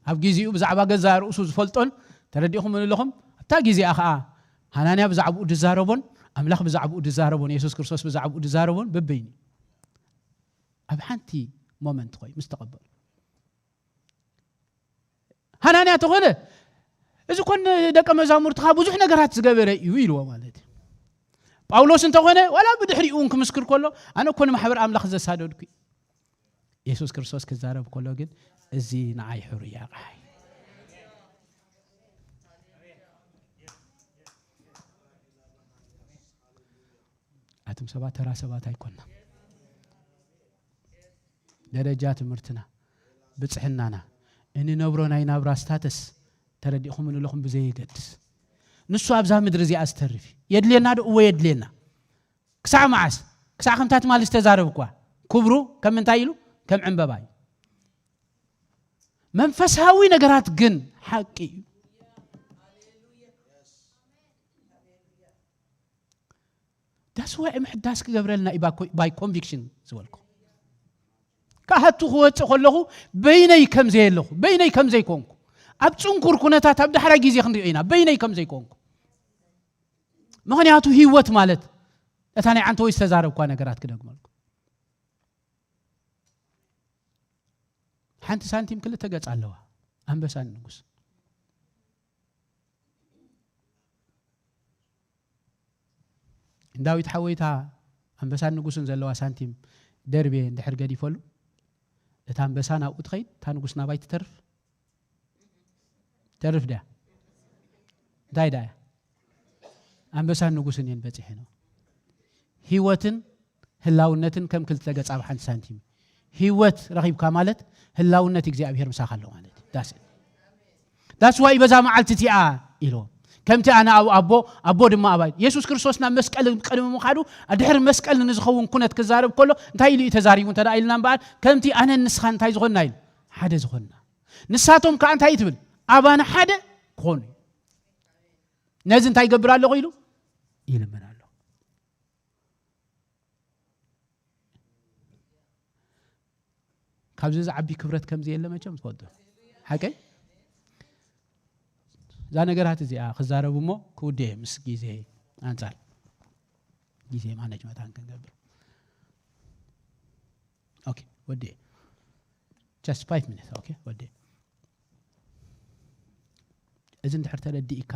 ኣብ ጊዜኡ ብዛዕባ ገዛ ርእሱ ዝፈልጦን ተረዲእኹም ኣለኹም ኣብታ ጊዜኣ ከዓ ሃናንያ ብዛዕባኡ ድዛረቦን ኣምላኽ ብዛዕባኡ ድዛረቦን ኢየሱስ ክርስቶስ ብዛዕባኡ ድዛረቦን በበይኒ ኣብ ሓንቲ ሞመንት ቆይ ምስተቀበሉ ሃናንያ ተኾነ እዚ ኮን ደቀ መዛሙርትኻ ብዙሕ ነገራት ዝገበረ እዩ ኢልዎ ማለት እዩ ጳውሎስ እንተኾነ ወላ ብድሕሪኡ ክምስክር ከሎ ኣነ ኮን ማሕበር ኣምላኽ ዘሳደድኩ ኢየሱስ ክርስቶስ ክዛረብ ከሎ ግን እዚ ንዓይ ሕሩያ ቃይ ኣቱም ሰባት ተራ ሰባት ኣይኮንና ደረጃ ትምህርትና ብጽሕናና እንነብሮ ናይ ናብራ ስታተስ ተረዲእኹም ንለኹም ብዘይገድስ ንሱ ኣብዛ ምድሪ እዚኣ ዝተርፊ የድልየና ደው የድልየና ክሳዕ ማዓስ ክሳዕ ከምታት ማል ዝተዛረብኳ ክብሩ ከም እንታይ ኢሉ ከም ዕንበባ እዩ መንፈሳዊ ነገራት ግን ሓቂ እዩ ዳስ ዋይ ምሕዳስ ክገብረልና ባይ ኮንቪክሽን ዝበልኩ ካህቱ ክወፅእ ከለኹ በይነይ ከም ዘየለኹ በይነይ ከም ዘይኮንኩ ኣብ ፅንኩር ኩነታት ኣብ ድሕራ ጊዜ ክንሪኦ ኢና በይነይ ከም ዘይኮንኩ ምክንያቱ ህይወት ማለት እታ ናይ ዓንተ ወይ ዝተዛረብኳ ነገራት ክደግመልኩ ሓንቲ ሳንቲም ክልተ ገጽ ኣለዋ ኣንበሳን ንጉስ ዳዊት ሓወይታ ኣንበሳን ንጉስን ዘለዋ ሳንቲም ደርቤ እንድሕር ገዲፈሉ እታ ኣንበሳ ናብኡ ትኸይድ እታ ንጉስ ናባይ ትተርፍ ተርፍ ዳ እንታይ ዳ ኣንበሳን ንጉስን እየን በፂሕነው ህይወትን ህላውነትን ከም ክልተ ገጽ ኣብ ሓንቲ ሳንቲም ህይወት ረኺብካ ማለት ህላውነት እግዚአብሔር ምሳኻ ኣሎ ማለት ዳስ ዋይ በዛ መዓልቲ እቲኣ ኢሎም ከምቲ ኣነ ኣቦ ድማ ኣባይ ኢየሱስ ክርስቶስና መስቀል ቀድሞ ምኻዱ ኣድሕር መስቀል ንዝኸውን ኩነት ክዛረብ ከሎ እንታይ ኢሉ ተዛሪቡ ተዳኢልና እምበኣር ከምቲ ኣነ ንስኻ እንታይ ዝኾንና ኢሉ ሓደ ዝኾንና ንሳቶም ከዓ እንታይ ትብል ኣባና ሓደ ክኾኑ ነዚ እንታይ ይገብር ኣለኹ ኢሉ ይልመን ኣሎ ካብዚ ዝዓቢ ክብረት ከምዚ የለ መቸም ትፈልጡ ሓቀይ ዛ ነገራት እዚኣ ክዛረቡ ሞ ክውዴ ምስ ጊዜ አንጻር ጊዜ ማኔጅመንት አንከንገብር ኦኬ ወዴ just 5 minutes ኦኬ ወዴ እዝን ድሕር ተለዲእካ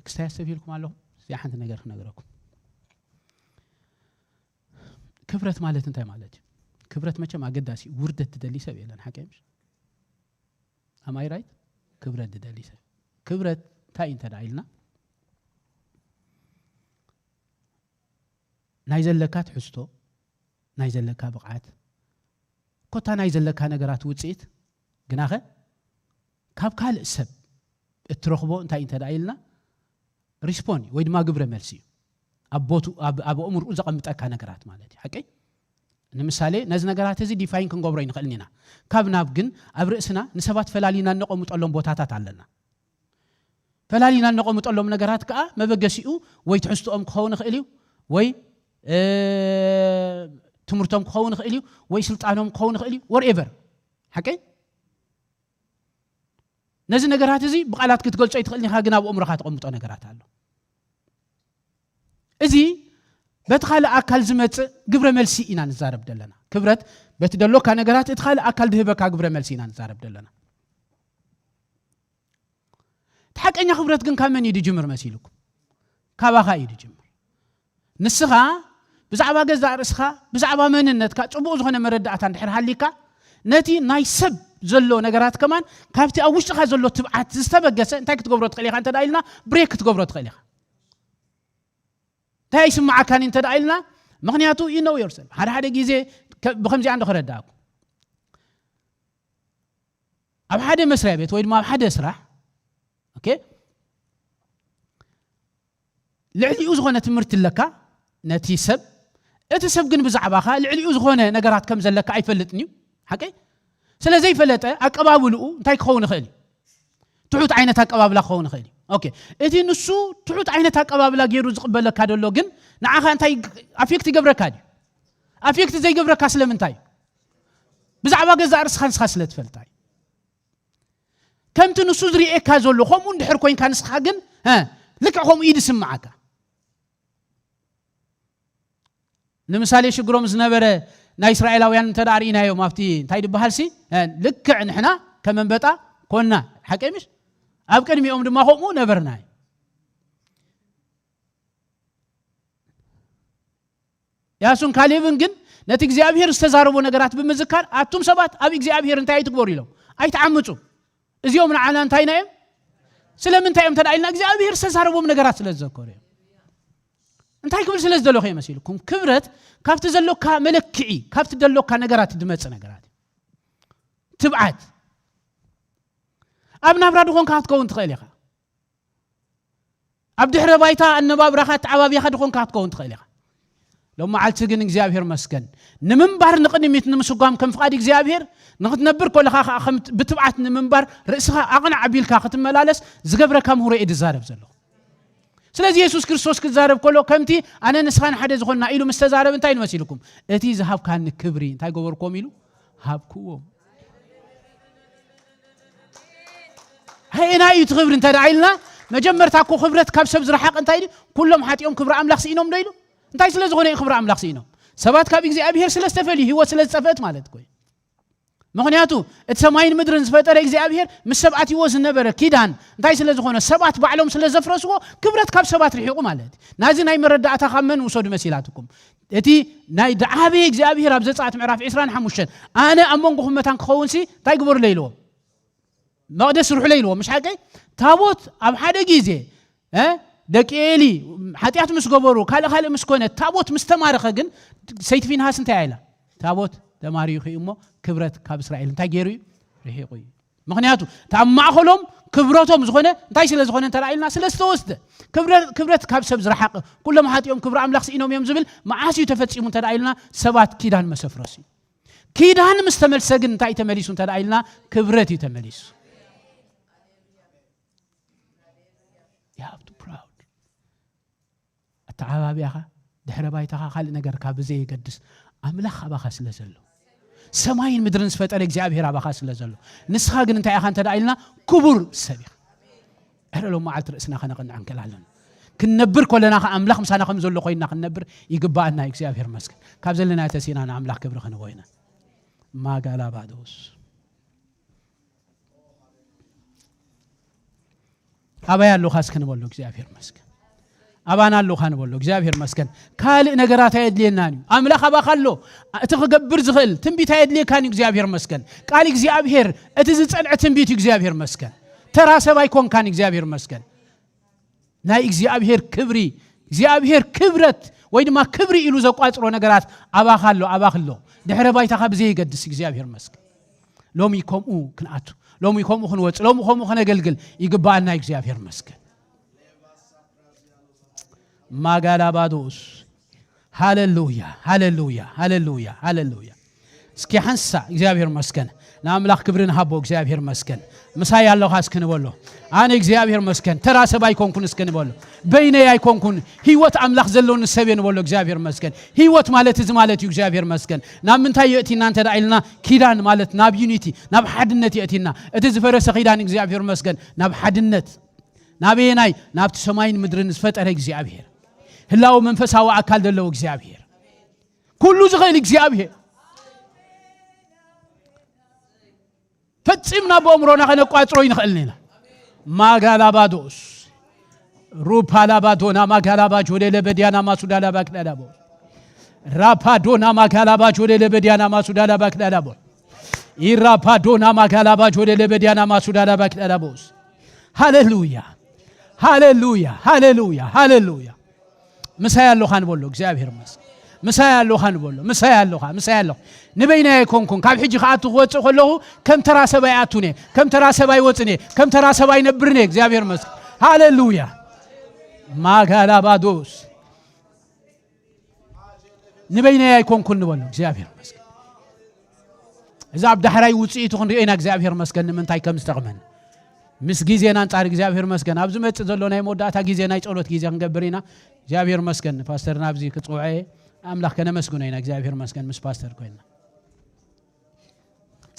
ክስተያሰብልኩም ኣለኹ እዚኣ ሓንቲ ነገር ክነግረኩም ክብረት ማለት እንታይ ማለት እዩ ክብረት መቸም ኣገዳሲ ውርደት ትደሊ ሰብ የለን ሓቀይ ምሽ am I right ክብረት ትደሊ ሰብ ክብረት እንታይ እንተዳኢልና ናይ ዘለካ ትሕዝቶ ናይ ዘለካ ብቕዓት ኮታ ናይ ዘለካ ነገራት ውጽኢት ግናኸ ካብ ካልእ ሰብ እትረኽቦ እንታይ እንተዳኢልና ሪስፖንድ ወይ ድማ ግብረ መልሲ ኣቦቱ ኣብ እምርኡ ዘቐምጠካ ነገራት ማለት እዩ ሓቀይ ንምሳሌ ነዚ ነገራት እዚ ዲፋይን ክንገብሮ ይንኽእልን ኢና ካብ ናብ ግን ኣብ ርእስና ንሰባት ፈላሊና ነቐምጠሎም ቦታታት ኣለና ፈላሊና ነቐምጠሎም ነገራት ከዓ መበገሲኡ ወይ ትሕዝቶኦም ክኸውን ይኽእል እዩ ወይ ትምህርቶም ክኸውን ይኽእል እዩ ወይ ስልጣኖም ክኸውን ይኽእል እዩ whatever ሓቀይ ነዚ ነገራት እዚ ብቃላት ክትገልጾ ይትኽእልን ኢኻ ግን ኣብ እምሮኻ ተቐምጦ ነገራት ኣሎ እዚ በትኻለ ኣካል ዝመጽእ ግብረ መልሲ ኢና ንዛረብ ደለና ክብረት በትደሎካ ነገራት እትኻለ ኣካል ድህበካ ግብረ መልሲ ኢና ንዛረብ ደለና ተሓቀኛ ክብረት ግን ካብ መን ይጅምር መሲልኩም ካባኻ ይጅምር ንስኻ ብዛዕባ ገዛ ርእስኻ ብዛዕባ መንነትካ ጽቡቕ ዝኾነ መረዳእታ እንድሕር ሃሊካ ነቲ ናይ ሰብ ዘሎ ነገራት ከማን ካብቲ ኣብ ውሽጥኻ ዘሎ ትብዓት ዝተበገሰ እንታይ ክትገብሮ ትኽእል ኢኻ እንተ ዳኢልና ብሬክ ክትገብሮ ትኽእል ኢኻ እንታይ ይስማዓካኒ እንተ ዳኢልና ምክንያቱ you know yourself ሓደ ግዜ ብከምዚ አንደ ክረዳእኩ ኣብ ሓደ መስሪያ ቤት ወይ ድማ ኣብ ሓደ ስራሕ ኦኬ ልዕሊኡ ዝኾነ ትምህርቲ ለካ ነቲ ሰብ እቲ ሰብ ግን ብዛዕባኻ ልዕሊኡ ዝኾነ ነገራት ከም ዘለካ ኣይፈልጥን እዩ ሓቂ ስለዚ ይፈለጠ ኣቀባብልኡ እንታይ ክኸውን ይኽእል ትሑት ዓይነት ኣቀባብላ ክኸውን ይኽእል ኦኬ እቲ ንሱ ትሑት ዓይነት ኣቀባብላ ገይሩ ዝቕበለካ ደሎ ግን ንዓኻ እንታይ ኣፌክት ይገብረካ ድዩ ኣፌክት ዘይገብረካ ስለምንታይ ብዛዕባ ገዛ ርስኻ ንስኻ ስለትፈልጣ ከምቲ ንሱ ዝሪኤካ ዘሎ ከምኡ እንድሕር ኮይንካ ንስኻ ግን ልክዕ ከምኡ ይድስምዓካ ንምሳሌ ሽግሮም ዝነበረ ናይ እስራኤላውያን እንተዳሪናዮም ኣብቲ እንታይ ድበሃልሲ ልክዕ ንሕና ከመንበጣ ኮና ሓቀምሽ ኣብ ቅድሚኦም ድማ ከምኡ ነበርና ያሱን ካሌብን ግን ነቲ እግዚአብሔር ዝተዛረቦ ነገራት ብምዝካር አቱም ሰባት ኣብ እግዚአብሔር እንታይ ይትግበሩ ኢሎም ኣይተዓምፁ እዚኦም ንዓና እንታይ ናይም ስለምንታይም ተዳኢልና እግዚአብሔር ዝተዛረቦም ነገራት ስለዘከሩ እንታይ ክብል ስለዝደለኹ ይመስልኩም ክብረት ካብቲ ዘሎካ መለክዒ ካብቲ ደሎካ ነገራት ድመጽ ነገራት ትብዓት ኣብ ናብራ ድኾን ካትከውን ትኽእል ኢኻ ኣብ ድሕረ ባይታ ኣነባብራኻ ተዓባቢኻ ድኾን ካትከውን ትኽእል ኢኻ ሎም ዓልቲ ግን እግዚአብሔር መስገን ንምንባር ንቅድሚት ንምስጓም ከም ፍቃድ እግዚአብሔር ንኽትነብር ኮለኻ ብትብዓት ንምንባር ርእስኻ ኣቕናዕ ቢልካ ክትመላለስ ዝገብረካ ምሁሮ እድዛረብ ዘሎ ስለዚህ ኢየሱስ ክርስቶስ ክዛረብ ኮሎ ከምቲ ኣነ ንስኻን ሓደ ዝኾንና ኢሉ ምስተዛረብ እንታይ ንመስልኩም እቲ ዝሃብካን ክብሪ እንታይ ገበርኩም ኢሉ ሃብኩዎም ሃይናዩ ትኽብር እንተ ዳኢልና መጀመርታ እኮ ክብረት ካብ ሰብ ዝረሓቕ እንታይ ዲ ኩሎም ሓጢኦም ክብሪ ኣምላኽ ሲኢኖም ዶ ኢሉ እንታይ ስለ ዝኾነ ክብሪ ኣምላኽ ሲኢኖም ሰባት ካብ እግዚአብሔር ስለዝተፈልዩ ህይወት ስለዝፀፈት ማለት ኮይ ምክንያቱ እቲ ሰማይን ምድርን ዝፈጠረ እግዚአብሔር ምስ ሰብኣት ይዎ ዝነበረ ኪዳን እንታይ ስለ ዝኾነ ሰባት ባዕሎም ስለ ዘፍረስዎ ክብረት ካብ ሰባት ርሒቁ ማለት ናዚ ናይ መረዳእታ ካመን ውሰዱ መሲላትኩም እቲ ናይ ደዓበ እግዚአብሔር ኣብ ዘጸአት ምዕራፍ 25 ኣነ ኣብ መንጎኹም መታን ክኸውንሲ እንታይ ግበሩ ለይልዎ መቅደስ ሩሑ ለይልዎ ምሽ ሓቀይ ታቦት ኣብ ሓደ ግዜ ደቂኤሊ ሓጢያት ምስ ገበሩ ካልእ ምስ ኮነ ታቦት ምስ ተማረኸ ግን ሰይት ፊንሃስ እንታይ አይላ ታቦት ተማሪኹ እሞ ክብረት ካብ እስራኤል እንታይ ገይሩ ርሒቁ ምክንያቱ ታብ ማእኸሎም ክብረቶም ዝኾነ እንታይ ስለ ዝኾነ ተራኢልና ስለስተወስደ ክብረት ካብ ሰብ ዝረሓቕ ኩሎም ሓጢኦም ክብሪ ኣምላኽ ሲኢኖም እዮም ዝብል መዓስዩ ተፈጺሙ ተራኢልና ሰባት ኪዳን መሰፍረሱ ኪዳን ምስ ተመልሰ ግን እንታይ ተመሊሱ ተራኢልና ክብረት ተመሊሱ you have to proud ተዓባቢያኻ ድሕረ ባይታኻ ካልእ ነገር ካብ ዘይ ይገድስ ኣምላኽ ኣባኻ ስለ ዘሎ ሰማይን ምድርን ዝፈጠረ እግዚአብሔር ኣባኻ ስለ ዘሎ ንስኻ ግን እንታይ ኢኻ ተዳኢልና ክቡር ሰብ ኢኻ እረሎም መዓልቲ ርእስና ከነቕንዕ እንከላለን ክንነብር ኮለና ኣምላኽ ምሳና ከም ዘሎ ኮይና ክንነብር ይግባአና እግዚአብሔር መስገን ካብ ዘለና ተሲና ንኣምላኽ ክብሪ ክንወይና ማጋላባዶስ ኣባያ ኣለኻስ ክንበሎ እግዚአብሔር መስገን ኣባና ኣለኻ ንበሎ እግዚአብሔር መስገን ካልእ ነገራት ኣይድልየናን ኣምላኽ ኣባኻሎ እቲ ክገብር ዝኽእል ትንቢት ኣይድልየካን እግዚአብሔር መስገን ቃል እግዚአብሔር እቲ ዝጸንዐ ትንቢት እግዚአብሔር መስገን ተራ ሰብ ኣይኮንካን እግዚአብሔር መስገን ናይ እግዚአብሔር ክብሪ እግዚአብሔር ክብረት ወይ ድማ ክብሪ ኢሉ ዘቋጽሮ ነገራት ኣባኻሎ ድሕረ ባይታኻ ብዘይ ይገድስ እግዚአብሔር መስገን ሎሚ ከምኡ ክንኣቱ ሎሚ ከምኡ ክንወጽ ሎሚ ከምኡ ክነገልግል ይግባአና እግዚአብሔር መስገን ማጋላባዶስ ሃሌሉያ ሃሌሉያ ሃሌሉያ ሃሌሉያ እስኪ ሓንሳ እግዚአብሔር መስገን ናምላኽ ክብርን ሃቦ እግዚአብሔር መስገን ምሳይ ያለውሃስ ክንበሎ ኣነ እግዚአብሔር መስገን ተራ ሰብ ኣይኮንኩን እስክንበሎ በይነይ ኣይኮንኩን ህይወት ኣምላኽ ዘለውን ሰብ ንበሎ እግዚአብሔር መስገን ህይወት ማለት እዚ ማለት እዩ እግዚአብሔር መስገን ናብ ምንታይ የእቲና እንተ ዳኢልና ኪዳን ማለት ናብ ዩኒቲ ናብ ሓድነት የእቲና እቲ ዝፈረሰ ኪዳን እግዚአብሔር መስገን ናብ ሓድነት ናበየናይ ናብቲ ሰማይን ምድርን ዝፈጠረ እግዚአብሔር ህላው መንፈሳዊ አካል ደለው እግዚአብሔር ኩሉ ዝኽእል እግዚአብሔር ፈጽምና በእምሮና ከነቋጽሮ ይንኽእልኒና ማጋላባዶስ ሩፓላባዶና ማጋላባጅ ወደ ለበዲያና ማሱዳላ ባክዳዳቦ ራፓዶና ማጋላባጅ ወደ ለበዲያና ማሱዳላ ባክዳዳቦ ኢራፓዶና ማጋላባጅ ወደ ለበዲያና ማሱዳዳ ባክላቦስ ሃሌሉያ ሃሌሉያ ሃሌሉያ ሃሌሉያ ምሳያለሁ ኻን ቦሎ እግዚአብሔር ይመስገን ምሳያለሁ ኻን ቦሎ ምሳያለሁ ንበይና ይኮንኩን ካብ ሕጂ ኻአቱ ወጽ ኸለሁ ከም ተራ ሰባይ አቱኔ ከም ተራ ሰባይ ወጽኔ ከም ተራ ሰባይ ነብርኔ እግዚአብሔር ይመስገን ሃሌሉያ ማጋላባዶስ ንበይና ይኮንኩን ቦሎ እግዚአብሔር ይመስገን إذا عبد حراي وصيته خندينا እግዚአብሔር መስገን ምንታይ ከም ዝተቀመን ምስ ጊዜና አንጻር እግዚአብሔር መስገን አብዙ መጽ ዘሎና ይሞዳታ ጊዜና ይጾሎት ጊዜ እንገብሪና እግዚአብሔር መስገን ፓስተር ናብዚ ክጽውዐ አምላክ ከነ መስገነና እግዚአብሔር መስገን ምስ ፓስተር ኮይና